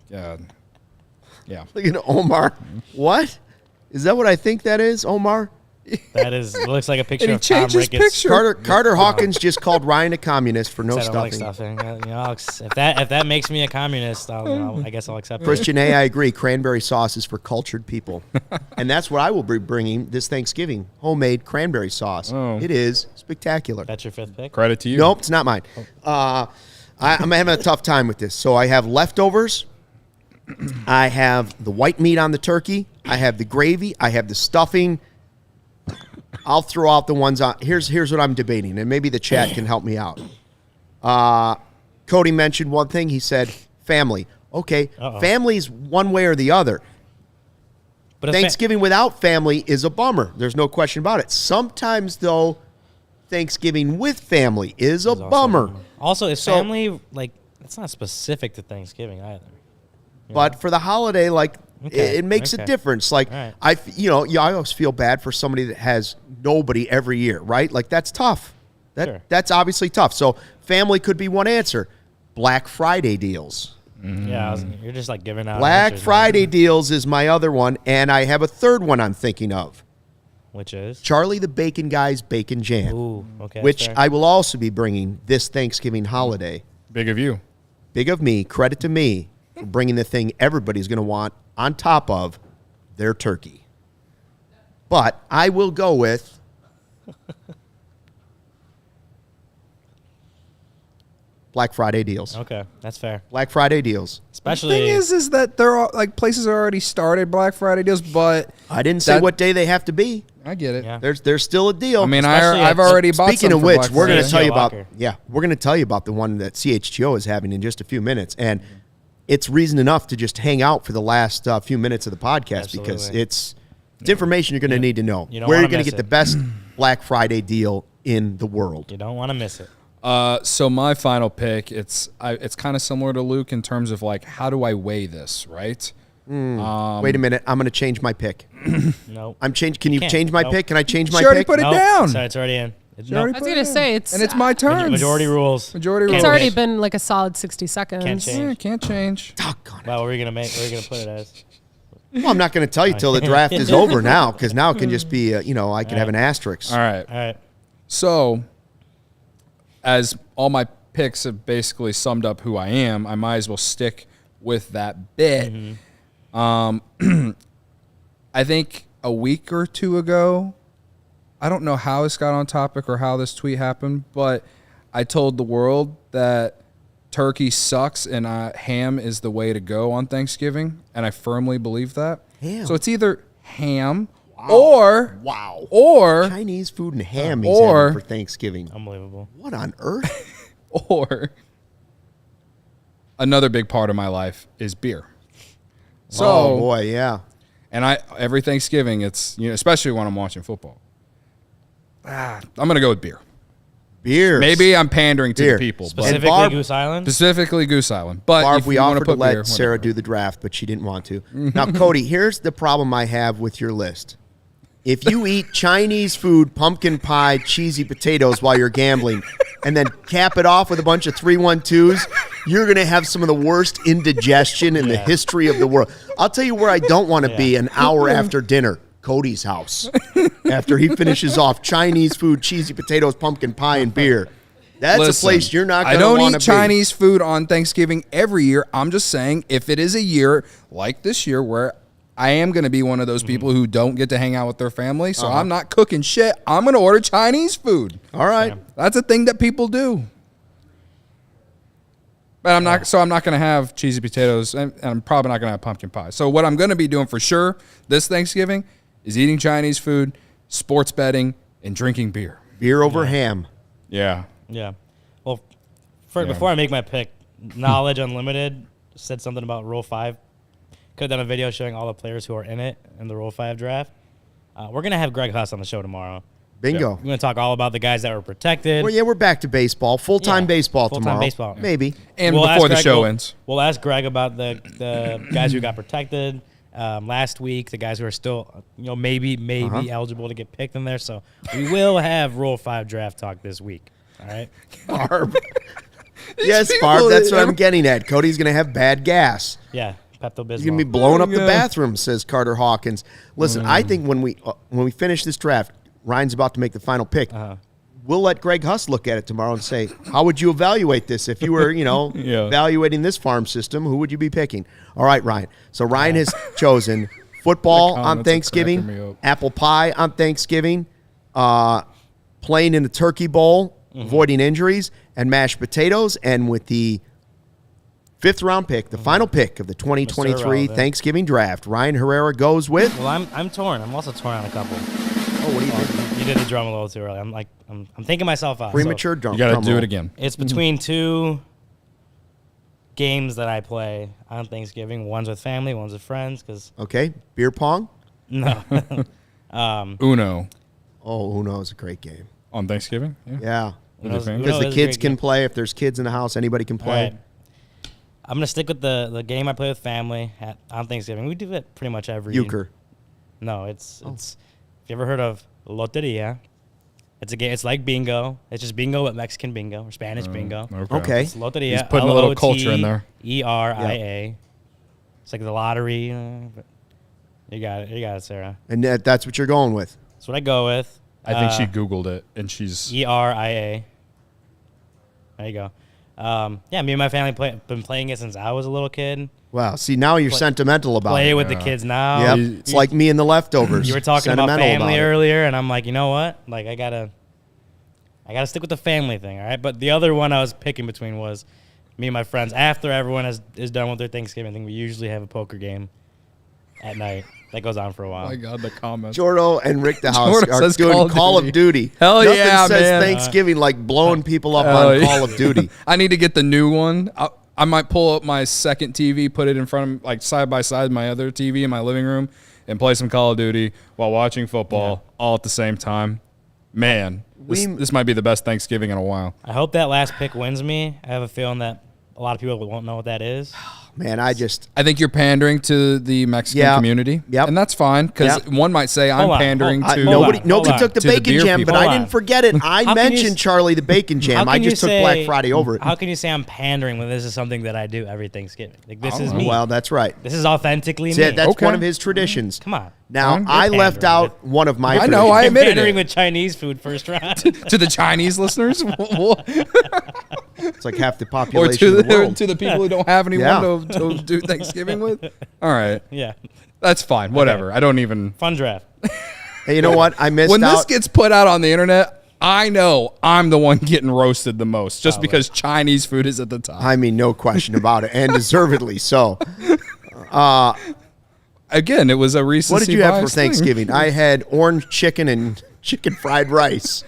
Yeah. Look at Omar. What? Is that what I think that is, Omar? That is. It looks like a picture And he of Tom changed his Ricketts. picture. Carter Hawkins just called Ryan a communist for no Said I don't like stuffing. stuffing. You know, if that makes me a communist, I guess I'll accept it. Christian A, I agree. Cranberry sauce is for cultured people. And that's what I will be bringing this Thanksgiving. Homemade cranberry sauce. Oh. It is spectacular. That's your fifth pick. Credit to you. Nope, it's not mine. I'm having a tough time with this. So I have leftovers. I have the white meat on the turkey. I have the gravy. I have the stuffing. I'll throw out the ones on. Here's what I'm debating, and maybe the chat can help me out. Cody mentioned one thing. He said family. Okay, family's one way or the other. But Thanksgiving without family is a bummer. There's no question about it. Sometimes, though, Thanksgiving with family is a bummer. Also, is family like it's not specific to Thanksgiving either. But for the holiday, like it makes a difference. Like Right. I always feel bad for somebody that has nobody every year, right? Like that's tough. Sure. That's obviously tough. So family could be one answer. Black Friday deals. Yeah, you're just like giving out. Black answers, Friday deals is my other one, and I have a third one I'm thinking of. which is Charlie the Bacon Guy's Bacon Jam. Ooh, okay. Which fair. I will also be bringing this Thanksgiving holiday. Big of you. Big of me, credit to me for bringing the thing everybody's going to want on top of their turkey. But I will go with Black Friday deals. Okay, that's fair. Black Friday deals. Especially The thing is that there are like places are already started Black Friday deals, but I didn't say what day they have to be. I get it. Yeah. There's still a deal. I mean, Especially I've at- already bought. Speaking some of for which, Black we're going Friday. to tell you about Locker. we're going to tell you about the one that CHGO is having in just a few minutes, and it's reason enough to just hang out for the last few minutes of the podcast because Absolutely. it's information you're going to need to know. You don't Where you're wanna going to miss get the it. best Black Friday deal in the world. you don't want to miss it. So my final pick, it's kind of similar to Luke in terms of like how do I weigh this, right? Wait a minute, I'm going to change my pick. Nope. Can you can't. change my Nope. pick? Can I change my She already pick? put it Nope. down. Sorry, it's already in. She already I was put it going to down. say, it's and it's my turn. Majority rules. Majority Can't It's rules. already change. been like a solid 60 seconds. Can't change. Yeah, can't change. Doggone it. Wow, what are we gonna make? What are we gonna put it as? Well, I'm not going to tell you till the draft is over now because now it can just be, I can have an asterisk. All right. All right. So, as all my picks have basically summed up who I am, I might as well stick with that bit. I think a week or two ago, I don't know how this got on topic or how this tweet happened, but I told the world that turkey sucks and ham is the way to go on Thanksgiving, and I firmly believe that. Ham. So it's either ham or Chinese food and ham he's Or- having for Thanksgiving. Unbelievable. What on earth? or another big part of my life is beer. So, Oh boy, yeah. and every Thanksgiving, it's especially when I'm watching football. I'm gonna go with beer. Beer. Maybe I'm pandering to Beer. the people, but Specifically Barb- Goose Island. specifically Goose Island. But Barb, if we you want offered to to put let beer, Sarah whatever. do the draft, but she didn't want to. Now, Cody, here's the problem I have with your list. If you eat Chinese food, pumpkin pie, cheesy potatoes while you're gambling, and then cap it off with a bunch of 3-1-2s, you're going to have some of the worst indigestion in the history of the world. I'll tell you where I don't want to be an hour after dinner. Cody's house. After he finishes off Chinese food, cheesy potatoes, pumpkin pie, and beer. That's Listen, a place you're not I going to don't want to eat be. Chinese food on Thanksgiving every year. I'm just saying if it is a year like this year where I am going to be one of those people who don't get to hang out with their family, so I'm not cooking shit. I'm going to order Chinese food. All right. That's a thing that people do. But I'm not. So I'm not going to have cheesy potatoes, and I'm probably not going to have pumpkin pie. So what I'm going to be doing for sure this Thanksgiving is eating Chinese food, sports betting, and drinking beer. Beer over ham. Yeah. Yeah. Well, before I make my pick, Knowledge Unlimited said something about Rule 5. Could have done a video showing all the players who are in it in the Rule 5 draft. We're going to have Greg Huss on the show tomorrow. Bingo. We're going to talk all about the guys that were protected. Well, yeah, we're back to baseball. Full-time Yeah, baseball full-time tomorrow. baseball. Maybe. And We'll before ask the Greg- show we'll- ends. We'll ask Greg about the guys who got protected last week, the guys who are still, maybe eligible to get picked in there. So we will have Rule 5 draft talk this week. All right. Barb. Yes, people Barb, that's what that- I'm getting at. Cody's going to have bad gas. Yeah. Pepto-Bismol. He's going to be blowing up the Yeah. bathroom, says Carter Hawkins. Listen, I think when we finish this draft, Ryan's about to make the final pick. We'll let Greg Huss look at it tomorrow and say, how would you evaluate this? If you were, evaluating this farm system, who would you be picking? All right, Ryan. So Ryan has chosen football The on comments are cracking me Thanksgiving, up. apple pie on Thanksgiving, playing in the turkey bowl, avoiding injuries, and mashed potatoes. And with the 5th round pick, the final pick of the 2023 Irrelevant. Thanksgiving draft, Ryan Herrera goes with. Well, I'm torn. I'm also torn on a couple. Oh, what do you think? You did the drum a little too early. I'm thinking myself out. Premature So drum. You got to drum do roll. it again. it's between two games that I play on Thanksgiving. One's with family, one's with friends. Because Okay, beer pong. no, Uno Oh, Uno is a great game. on Thanksgiving. Yeah, With your family? because the is a kids great can game. play. If there's kids in the house, anybody can All play. right. I'm gonna stick with the game I play with family on Thanksgiving. We do it pretty much every Euchre. No, it's. Have you ever heard of Loteria? It's a game. It's like bingo. It's just bingo with Mexican bingo or Spanish bingo. Okay. It's loteria. He's putting a little culture in there. Loteria. It's like the lottery. But you got it. You got it, Sarah. And that's what you're going with. That's what I go with. I think she Googled it, and she's... ERIA. There you go. Yeah, me and my family been playing it since I was a little kid. Wow. See, now you're sentimental about it. Play with the kids now. Yep. It's like me and the leftovers. You were talking about family earlier, and I'm like, you know what? Like, I gotta stick with the family thing, all right? But the other one I was picking between was me and my friends. After everyone is done with their Thanksgiving thing, we usually have a poker game at night. That goes on for a while. Oh my God, the comments. Jordo and Rick the House Jordo are says doing Call of Duty. Hell Nothing yeah, says man. Thanksgiving like blowing people up on Call of Duty. I need to get the new one. I might pull up my second TV, put it in front of, like, side by side my other TV in my living room, and play some Call of Duty while watching football all at the same time. Man, this might be the best Thanksgiving in a while. I hope that last pick wins me. I have a feeling that a lot of people won't know what that is. Man, I think you're pandering to the Mexican community. Yep. And that's fine, because one might say I'm pandering to... Nobody took the bacon beer jam, people. but I didn't forget it. I mentioned Charlie the bacon jam. I just took Black Friday over it. How can you say I'm pandering when this is something that I do every Thanksgiving? Like, this is me. Well, that's right. This is authentically me. That's one of his traditions. Come on. Now, I left out one of my traditions. I know, I admitted pandering it. with Chinese food first round. To the Chinese listeners? It's like half the population of the world. To the people who don't have anyone to do Thanksgiving with? All right. Yeah. That's fine. Whatever. Okay. I don't even... Fun draft. Hey, you know what? I missed when out. When this gets put out on the internet, I know I'm the one getting roasted the most, just because Chinese food is at the top. I mean, no question about it, and deservedly so. Again, it was a recency bias. What did you have for Thanksgiving? I had orange chicken and chicken fried rice.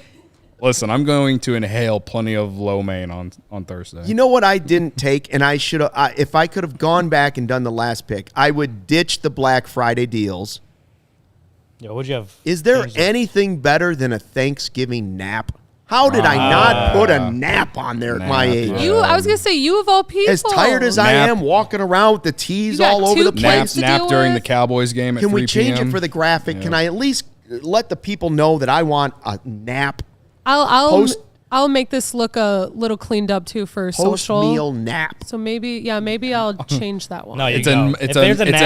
Listen, I'm going to inhale plenty of lo mein on Thursday. You know what I didn't take, and I should have. If I could have gone back and done the last pick, I would ditch the Black Friday deals. Yeah, what'd you have? Is there anything better than a Thanksgiving nap? How did I not put a nap on there at my age? I was gonna say, you of all people. As tired as I am, walking around with the tees all over the place. Nap during the Cowboys game at 3 Can we change p.m.? it for the graphic? Yeah. Can I at least let the people know that I want a nap? I'll make this look a little cleaned up too for social. Post-meal nap. So maybe I'll change that one. No, it's an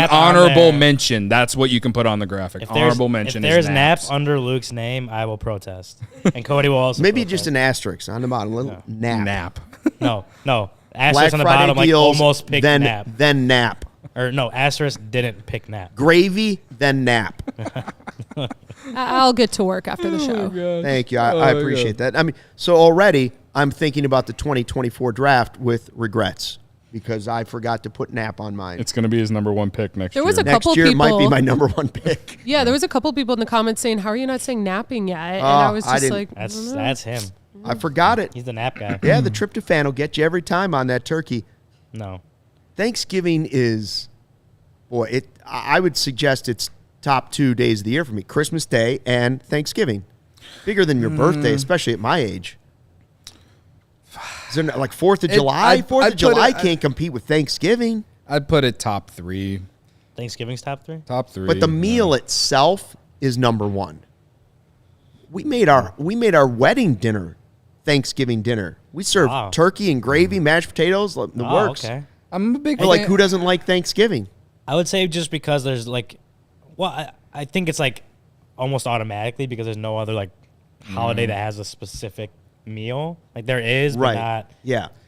honorable mention. That's what you can put on the graphic. Honorable mention. If there's naps under Luke's name, I will protest, and Cody will also. Maybe protest. just an asterisk on the bottom, a little nap. No, asterisk Black on the Friday bottom, like deals, almost picked nap. Then nap. Or no, asterisk didn't pick nap. Gravy, then nap. I'll get to work after the show. Thank you. I appreciate that. I mean, so already I'm thinking about the 2024 draft with regrets because I forgot to put nap on mine. It's going to be his number one pick next year. There was a couple next year people, it might be my number one pick. Yeah, there was a couple people in the comments saying, "How are you not saying napping yet?" And I was just like, "That's him." I forgot it. He's the nap guy. Yeah, the tryptophan will get you every time on that turkey. No. Thanksgiving is, I would suggest it's top 2 days of the year for me. Christmas Day and Thanksgiving. Bigger than your birthday, especially at my age. Is there like 4th of July? 4th of July can't compete with Thanksgiving. I'd put it top 3. Thanksgiving's top 3? Top 3. But the meal itself is number 1. We made our wedding dinner Thanksgiving dinner. We served turkey and gravy, mashed potatoes, the works. Okay. I'm a big fan. Like, who doesn't like Thanksgiving? I would say just because there's like, I think it's like almost automatically because there's no other like holiday that has a specific meal. Like there is, but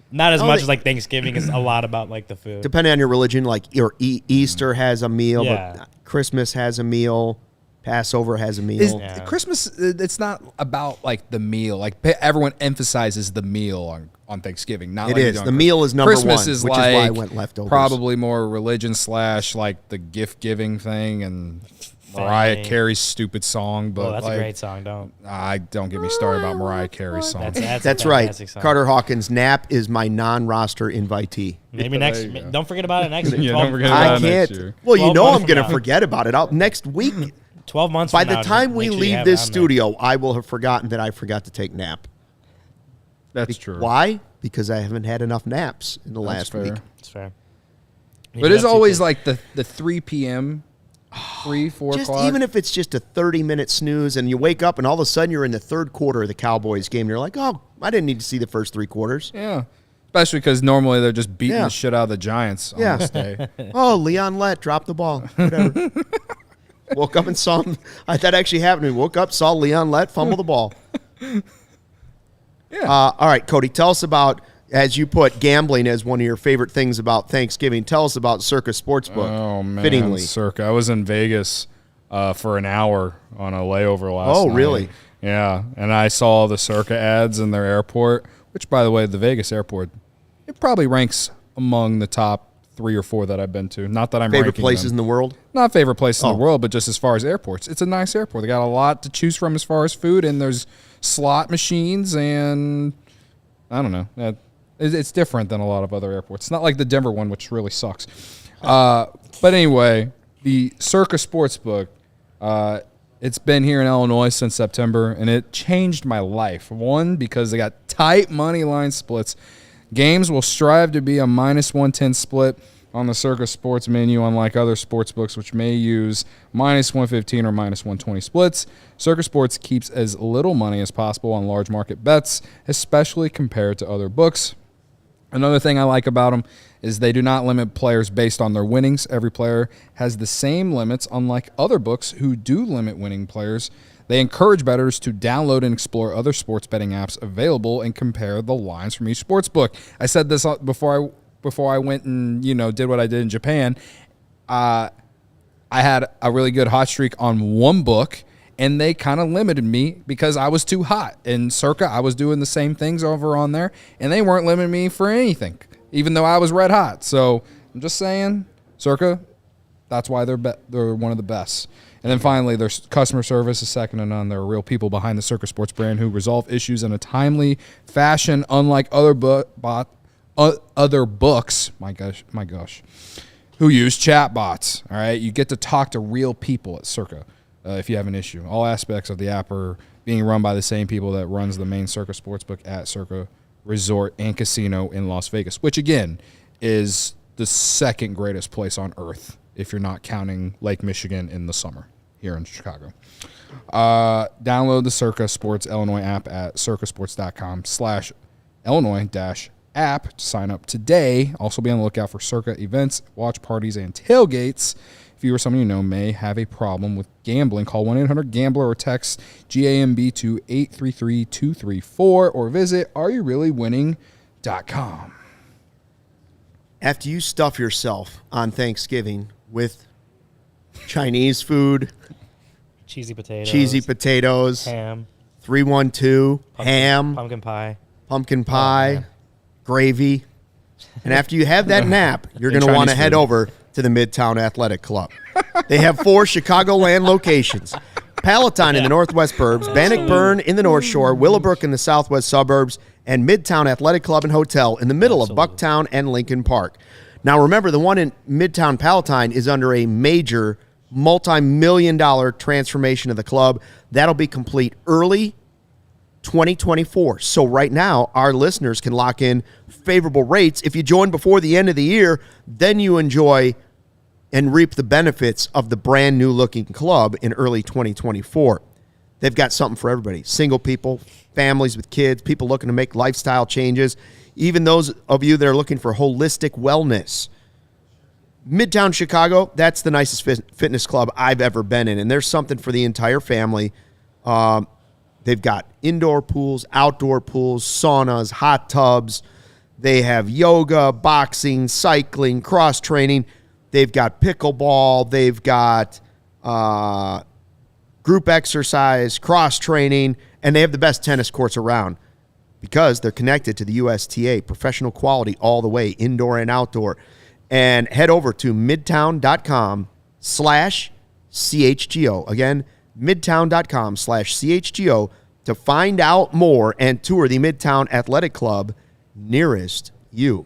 not as much as like Thanksgiving is a lot about like the food. Depending on your religion, like your Easter has a meal, but Christmas has a meal. Passover has a meal. Christmas, it's not about like the meal. Like everyone emphasizes the meal on Thanksgiving. Not it like is. The meal is number Christmas 1, is which like is why I went leftovers. Probably more religion / like the gift giving thing and Mariah Carey's stupid song. But that's a great song. Don't get me started about Mariah Carey's song. That's right. Song. Carter Hawkins' nap is my non-roster invitee. Maybe next. Don't forget about it next year. Don't forget about it next year. Well, you know I'm going to forget about it. Next week. 12 months By from the time we leave this studio, I will have forgotten that I forgot to take nap. That's true. Why? Because I haven't had enough naps in the last week. That's fair. But it's always like the 3 p.m. 3, 4 just o'clock. even if it's just a 30-minute snooze and you wake up and all of a sudden you're in the third quarter of the Cowboys game and you're like, oh, I didn't need to see the first 3 quarters. Yeah. Especially because normally they're just beating Yeah. the shit out of the Giants on this day. Oh, Leon Lett dropped the ball. Whatever. Woke up and saw him. That actually happened to me. Woke up, saw Leon Lett fumble the ball. Yeah. All right, Cody, tell us about, as you put gambling as one of your favorite things about Thanksgiving, tell us about CIRCA Sportsbook. Oh, man. Fittingly. CIRCA. I was in Vegas for an hour on a layover last night. Oh, really? Yeah. And I saw the CIRCA ads in their airport, which, by the way, the Vegas airport, it probably ranks among the top 3 or 4 that I've been to. Not that I'm Favorite ranking places them. in the world? Not favorite places in Oh. the world, but just as far as airports. It's a nice airport. They got a lot to choose from as far as food, and there's slot machines, and I don't know. It's different than a lot of other airports. It's not like the Denver one, which really sucks. But anyway, the CIRCA Sportsbook, it's been here in Illinois since September, and it changed my life. One, because they got tight money line splits. Games will strive to be a -110 split on the CIRCA Sports menu, unlike other sports books, which may use -115 or -120 splits. CIRCA Sports keeps as little money as possible on large market bets, especially compared to other books. Another thing I like about them is they do not limit players based on their winnings. Every player has the same limits, unlike other books who do limit winning players. They encourage bettors to download and explore other sports betting apps available and compare the lines from each sports book. I said this before I went and did what I did in Japan. I had a really good hot streak on one book, and they kind of limited me because I was too hot. In CIRCA, I was doing the same things over on there, and they weren't limiting me for anything, even though I was red hot. So I'm just saying, CIRCA, that's why they're one of the best. And then finally, their customer service is second to none. There are real people behind the CIRCA Sports brand who resolve issues in a timely fashion, unlike other books. My gosh, who use chat bots. All right, you get to talk to real people at CIRCA if you have an issue. All aspects of the app are being run by the same people that runs the main CIRCA Sportsbook at CIRCA Resort and Casino in Las Vegas, which again is the second greatest place on earth, if you're not counting Lake Michigan in the summer here in Chicago. Download the CIRCA Sports Illinois app at circasports.com/Illinois-app to sign up today. Also be on the lookout for CIRCA events, watch parties, and tailgates. If you or someone you know may have a problem with gambling, call 1-800-GAMBLER or text GAMB to 833-234 or visit areyoureallywinning.com. After you stuff yourself on Thanksgiving with Chinese food, Cheesy potatoes, ham, ham, 312, ham, pumpkin pie. pumpkin pie, gravy, and after you have that nap, you're going to want to head over to the Midtown Athletic Club. They have 4 Chicagoland locations: Palatine in the northwest burbs, Bannockburn in the North Shore, Willowbrook in the southwest suburbs, and Midtown Athletic Club and Hotel in the middle of Bucktown and Lincoln Park. Now, remember, the one in Midtown Palatine is under a major multi-million-dollar transformation of the club. That'll be complete early 2024. So right now, our listeners can lock in favorable rates. If you join before the end of the year, then you enjoy and reap the benefits of the brand new looking club in early 2024. They've got something for everybody: single people, families with kids, people looking to make lifestyle changes, even those of you that are looking for holistic wellness. Midtown Chicago, that's the nicest fitness club I've ever been in, and there's something for the entire family. They've got indoor pools, outdoor pools, saunas, hot tubs. They have yoga, boxing, cycling, cross-training. They've got pickleball. They've got group exercise, cross-training, and they have the best tennis courts around because they're connected to the USTA, professional quality all the way, indoor and outdoor. And head over to midtown.com/CHGO. Again, midtown.com/CHGO to find out more and tour the Midtown Athletic Club nearest you.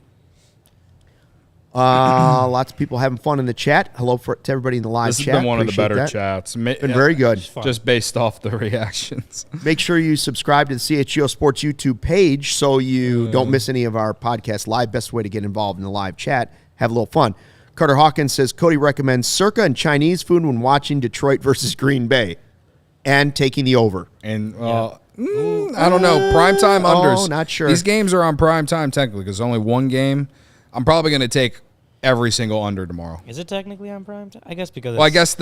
Lots of people having fun in the chat. Hello to everybody in the live chat. This has been one of the Appreciate better that. chats. Been very good. Just based off the reactions. Make sure you subscribe to the CHGO Sports YouTube page so you don't miss any of our podcast live. Best way to get involved in the live chat. Have a little fun. Carter Hawkins says Cody recommends CIRCA and Chinese food when watching Detroit versus Green Bay and taking the over. And I don't know. Primetime unders. Not sure. These games are on primetime technically because only one game. I'm probably going to take every single under tomorrow. Is it technically on prime time? I guess because I guess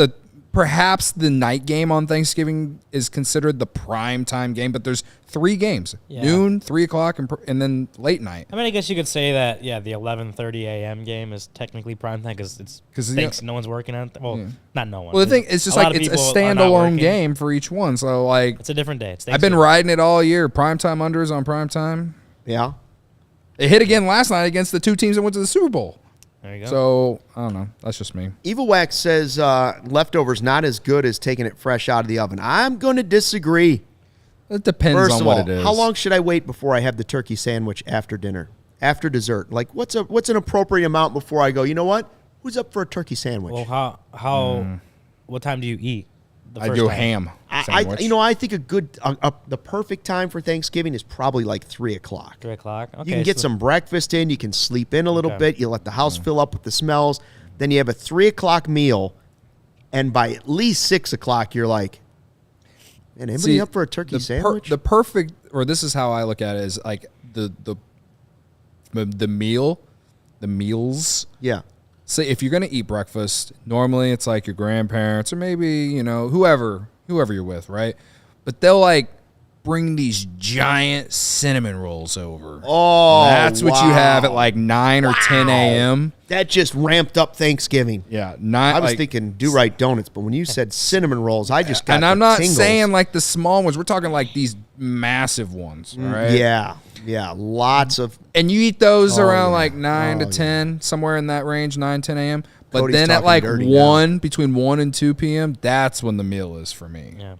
perhaps the night game on Thanksgiving is considered the prime time game, but there's 3 games: noon, 3 o'clock, and then late night. I mean, I guess you could say that. Yeah, the 11:30 a.m. game is technically prime time because no one's working on it. Well, not no one. Well, the thing it's just like it's a standalone game for each one. So like it's a different day. I've been riding it all year. Primetime unders on primetime. Yeah, it hit again last night against the 2 teams that went to the Super Bowl. There you go. So, I don't know. That's just me. Evil Wax says leftovers not as good as taking it fresh out of the oven. I'm going to disagree. It depends on what it is. How long should I wait before I have the turkey sandwich after dinner, after dessert? Like, what's an appropriate amount before I go, you know what? Who's up for a turkey sandwich? Well, what time do you eat? I do ham sandwich. I think the perfect time for Thanksgiving is probably like 3 o'clock. 3 o'clock. Okay, you can get some breakfast in. You can sleep in a little bit. You let the house fill up with the smells. Then you have a 3 o'clock meal, and by at least 6 o'clock, you're like, man, anybody up for a turkey sandwich? The perfect, or this is how I look at it, is like the meals. Yeah. So if you're going to eat breakfast, normally it's like your grandparents or maybe, whoever you're with, right? But they'll like bring these giant cinnamon rolls over. Oh, that's what you have at like 9 or 10 a.m. That just ramped up Thanksgiving. Yeah. I was thinking do-right donuts, but when you said cinnamon rolls, I just got And I'm not tingles. saying like the small ones. We're talking like these massive ones, right? Yeah, lots of. And you eat those around like 9 to 10, somewhere in that range, 9, 10 a.m. But Cody's then at talking like dirty 1, between 1 and 2 p.m., that's when the meal is for me. Yeah.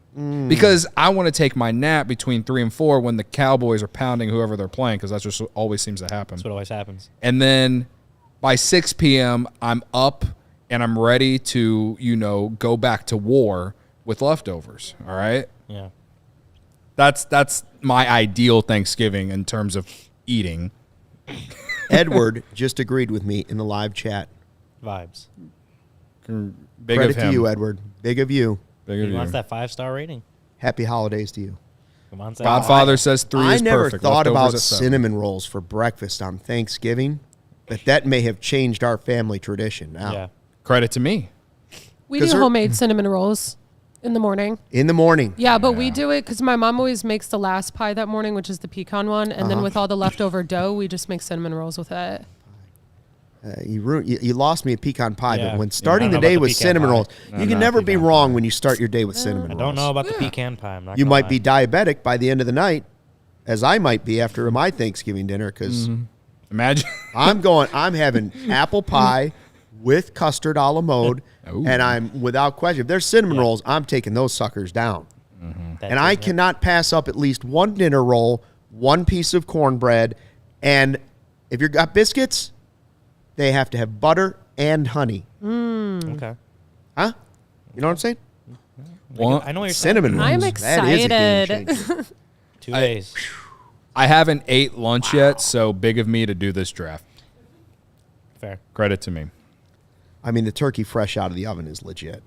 Because I want to take my nap between 3 and 4 when the Cowboys are pounding whoever they're playing, because that just always seems to happen. That's what always happens. And then by 6 p.m., I'm up and I'm ready to, go back to war with leftovers. All right? Yeah. That's my ideal Thanksgiving in terms of eating. Edward just agreed with me in the live chat. Vibes. Big Credit of him. to you, Edward. Big of you. Big of He you. wants that 5-star rating. Happy holidays to you. Come on, say Godfather says 3 I is never perfect. thought Leftovers about at 7. cinnamon rolls for breakfast on Thanksgiving, but that may have changed our family tradition now. Yeah. Credit to me. We do homemade cinnamon rolls in the morning. In the morning. Yeah, but we do it because my mom always makes the last pie that morning, which is the pecan one. And then with all the leftover dough, we just make cinnamon rolls with it. You lost me at pecan pie, Yeah. but when starting I don't the know day about the with pecan cinnamon pie. rolls, you can never be wrong when you start your day with cinnamon rolls. I don't know about the pecan pie. I'm not You gonna might lie. be diabetic by the end of the night, as I might be after my Thanksgiving dinner, because Imagine. I'm having apple pie with custard a la mode, Ooh. and I'm, without question, if there's cinnamon rolls, I'm taking those suckers down. That And I too, yeah. cannot pass up at least one dinner roll, one piece of cornbread, and if you've got biscuits, they have to have butter and honey. Okay. Huh? You know what I'm saying? I know what you're saying. Cinnamon rolls. I'm That is a game excited. changer. 2 days. I haven't ate lunch yet, so big of me to do this draft. Fair. Credit to me. I mean, the turkey fresh out of the oven is legit.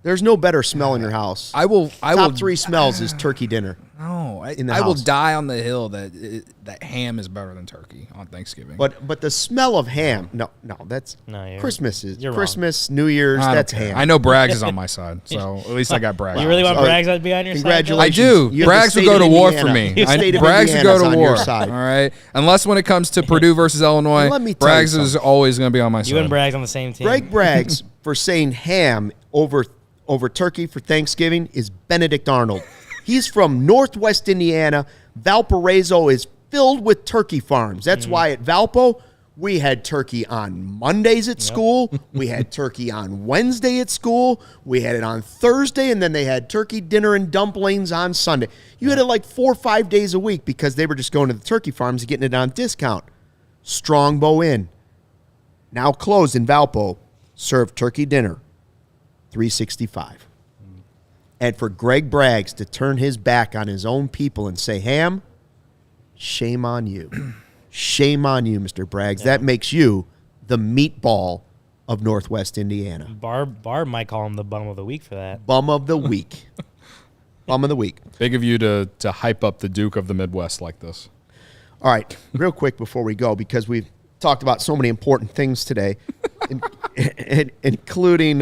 There's no better smell in your house. I will. Top 3 smells is turkey dinner. No, in the I will house. die on the hill that ham is better than turkey on Thanksgiving. But the smell of ham, no, that's No, Christmas you're wrong. Christmas, New Year's, I don't that's care. ham. I know Braggs is on my side, so at least I got Braggs. You really want So, Braggs to be on your side? congratulations. I do. You have the Braggs would state go of to war for Indiana. me. The state of Braggs would go Indiana's to on war. your side. All right. Unless when it comes to Purdue versus Illinois, Let me tell you Braggs is something. always going to be on my side. You and Braggs on the same team. Greg Braggs for saying ham over turkey for Thanksgiving is Benedict Arnold. He's from Northwest Indiana. Valparaiso is filled with turkey farms. That's why at Valpo, we had turkey on Mondays at school. We had turkey on Wednesday at school. We had it on Thursday, and then they had turkey dinner and dumplings on Sunday. You had it like 4 or 5 days a week because they were just going to the turkey farms and getting it on discount. Strongbow Inn, now closed in Valpo, served turkey dinner, $3.65. And for Greg Braggs to turn his back on his own people and say, ham, shame on you. Shame on you, Mr. Braggs. That makes you the meatball of Northwest Indiana. Barb might call him the bum of the week for that. Bum of the week. Bum of the week. Big of you to hype up the Duke of the Midwest like this. All right, real quick before we go, because we've talked about so many important things today, including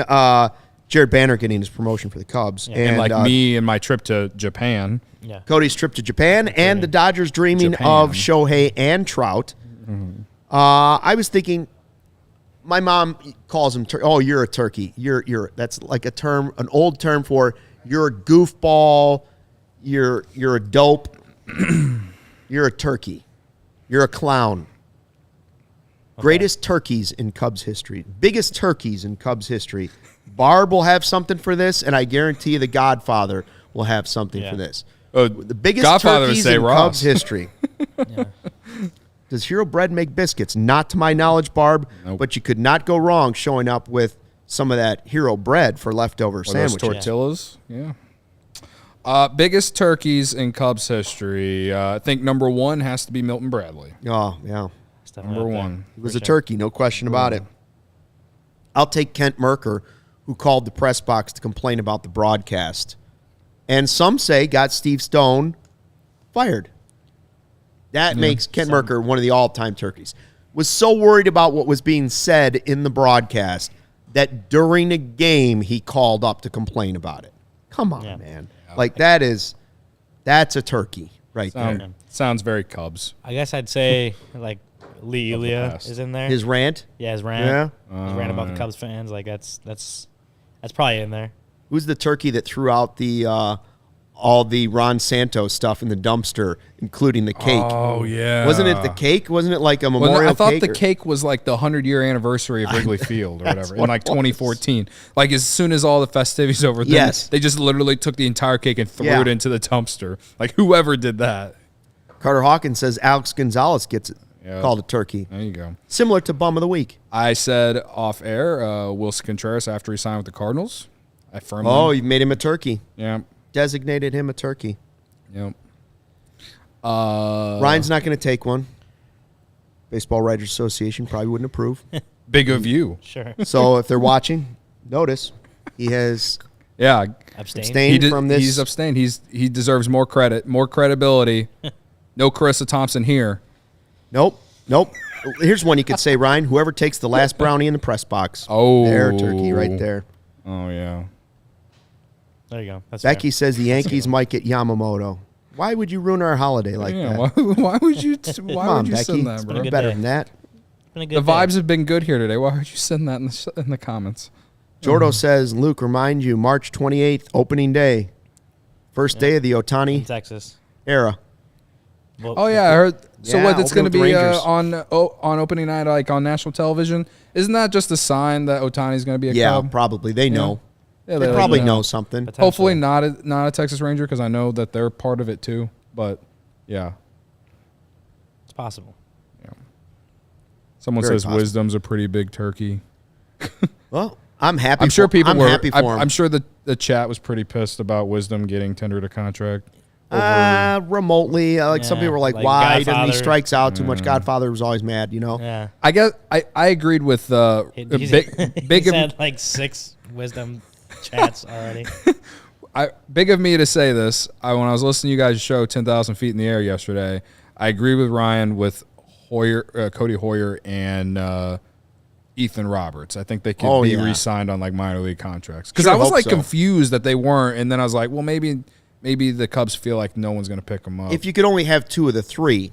Jared Banner getting his promotion for the Cubs. Yeah. And like me and my trip to Japan. Yeah. Cody's trip to Japan and the Dodgers dreaming of Shohei and Trout. Mm-hmm. I was thinking, my mom calls him, oh, you're a turkey. You're that's like a term, an old term for you're a goofball, you're a dope, you're a turkey, you're a clown. Okay. Greatest turkeys in Cubs history, biggest turkeys in Cubs history. Barb will have something for this, and I guarantee you the Godfather will have something for this. The biggest Godfather turkeys in Cubs history. Yeah. Does Hero Bread make biscuits? Not to my knowledge, Barb, but you could not go wrong showing up with some of that Hero Bread for leftover sandwiches. Tortillas, yeah. Biggest turkeys in Cubs history. I think number one has to be Milton Bradley. Oh, yeah. Number one. He was a turkey, no question about it. I'll take Kent Merker, who called the press box to complain about the broadcast. And some say got Steve Stone fired. That makes Kent Merker one of the all-time turkeys. Was so worried about what was being said in the broadcast that during a game he called up to complain about it. Come on, man. Like that's a turkey right there. Sounds very Cubs. I guess I'd say like Lee Elia is in there. His rant? Yeah, his rant. Yeah. His rant about the Cubs fans. Like that's probably in there. Who's the turkey that threw out the all the Ron Santos stuff in the dumpster, including the cake? Oh, yeah. Wasn't it the cake? Wasn't it like a memorial cake? I thought the cake was like the 100-year anniversary of Wrigley Field or whatever in like 2014. Like as soon as all the festivities over, they just literally took the entire cake and threw it into the dumpster. Like whoever did that. Carter Hawkins says Alex Gonzalez gets it. Called a turkey. There you go. Similar to Bum of the Week. I said off air, Wilson Contreras after he signed with the Cardinals. I firmly. You made him a turkey. Yeah. Designated him a turkey. Yep. Ryan's not going to take one. Baseball Writers Association probably wouldn't approve. Big of you. Sure. So if they're watching, notice he has abstained from this. He's abstained. He deserves more credit, more credibility. No Carissa Thompson here. Nope. Here's one you could say, Ryan. Whoever takes the last brownie in the press box. Oh. There, turkey right there. Oh, yeah. There you go. That's Becky fair. says the Yankees might get Yamamoto. Why would you ruin our holiday like that? Why would you send Becky. that, bro? Better than that. The vibes have been good here today. Why would you send that in the comments? Jordo says, Luke, remind you, March 28th, opening day. First day of the Otani in Texas era. Well, I heard. So what? It's going to be on opening night, like on national television. Isn't that just a sign that Otani's going to be a Cub? Yeah, probably. They know. Yeah, they probably know something. Hopefully not a Texas Ranger because I know that they're part of it too. But yeah, it's possible. Yeah. Someone says Wisdom's a pretty big turkey. Well, I'm happy. I'm sure people were. Happy for him. I'm sure the chat was pretty pissed about Wisdom getting tendered a contract. Remotely, some people were like why Godfather. doesn't he strikes out too much? Godfather was always mad, Yeah. I guess I agreed with big. He's had like 6 Wisdom chats already. Big of me to say this. When I was listening to you guys' show 10,000 Feet in the Air yesterday, I agree with Ryan with Cody Hoyer and Ethan Roberts. I think they could be re-signed on like minor league contracts. Because I was like confused that they weren't, and then I was like, well, maybe the Cubs feel like no one's going to pick them up. If you could only have 2 of the 3,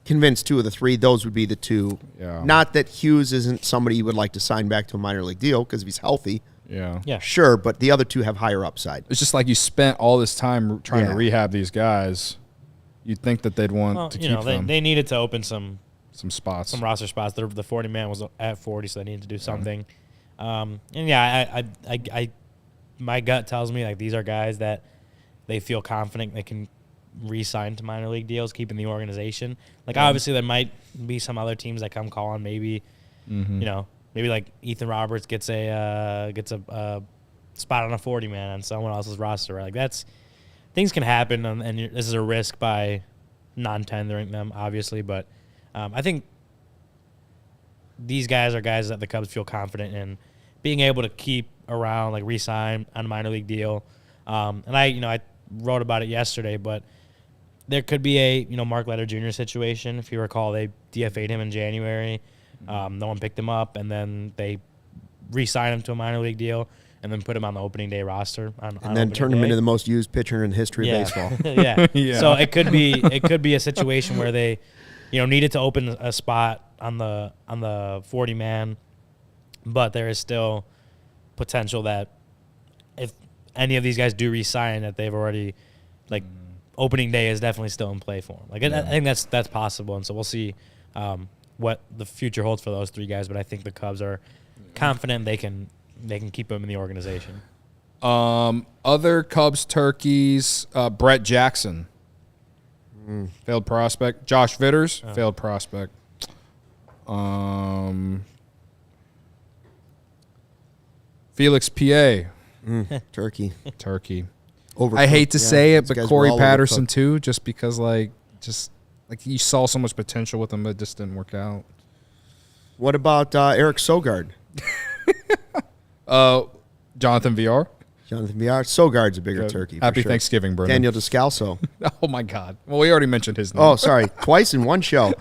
convince 2 of the 3, those would be the 2. Yeah. Not that Hughes isn't somebody you would like to sign back to a minor league deal because if he's healthy. Yeah. Sure, but the other 2 have higher upside. It's just like you spent all this time trying to rehab these guys. You'd think that they'd want to keep them. They needed to open some spots, some roster spots. The 40-man was at 40, so they needed to do something. I my gut tells me like these are guys that they feel confident they can re-sign to minor league deals, keeping the organization. Like obviously there might be some other teams that come calling. Maybe maybe like Ethan Roberts gets a spot on a 40-man on someone else's roster. Right? Like things can happen, and this is a risk by non-tendering them, obviously. But I think these guys are guys that the Cubs feel confident in being able to keep around, like re-sign on a minor league deal. And I wrote about it yesterday, but there could be a Mark Leiter Jr. situation. If you recall, they DFA'd him in January. No one picked him up, and then they re-signed him to a minor league deal, and then put him on the opening day roster. And then turned him into the most used pitcher in the history of baseball. Yeah. So it could be a situation where they, needed to open a spot on the 40-man, but there is still potential that if any of these guys do re-sign, that they've already opening day is definitely still in play for them. I think that's possible, and so we'll see what the future holds for those three guys. But I think the Cubs are confident they can keep them in the organization. Other Cubs turkeys, Brett Jackson, failed prospect. Josh Vitters, failed prospect. Felix P.A. Turkey. I hate to say it, but Corey Patterson too, just because you saw so much potential with him, but it just didn't work out. What about Eric Sogard? Jonathan VR. Sogard's a bigger turkey. Happy Thanksgiving, Bruno. Daniel Descalso. Oh my God. Well, we already mentioned his name. Oh, sorry. Twice in one show.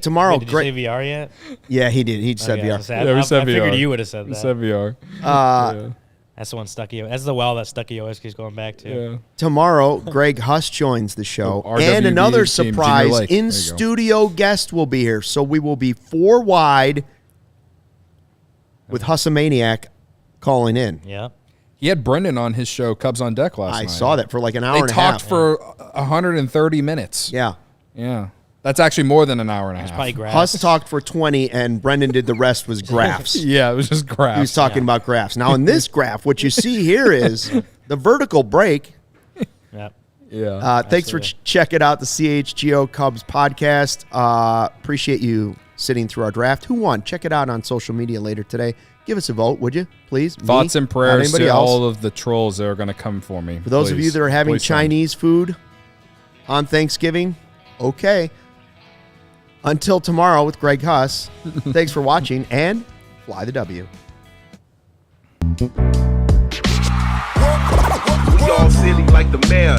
Tomorrow. Did you say VR yet? Yeah, he did. He said VR. We said I figured you would have said that. We said VR. That's the one Stucky. That's the well that Stucky always keeps going back to. Yeah. Tomorrow, Greg Huss joins the show, RWB and another team, surprise in-studio guest will be here. So we will be 4 wide with Hussamaniac calling in. Yeah. He had Brendan on his show, Cubs on Deck, last night. I saw that for like an hour and a half. They talked for 130 minutes. Yeah. Yeah. That's actually more than an hour and a half. Probably graphs. Huss talked for 20, and Brendan did the rest was graphs. Yeah, it was just graphs. He was talking about graphs. Now, in this graph, what you see here is the vertical break. Yep. Yeah. Thanks for checking out the CHGO Cubs podcast. Appreciate you sitting through our draft. Who won? Check it out on social media later today. Give us a vote, would you? Please. Thoughts and prayers to else. all of the trolls that are going to come for me. For those of you that are having Chinese food on Thanksgiving, okay. Until tomorrow with Greg Huss, thanks for watching, and fly the W. We all silly like the mayor.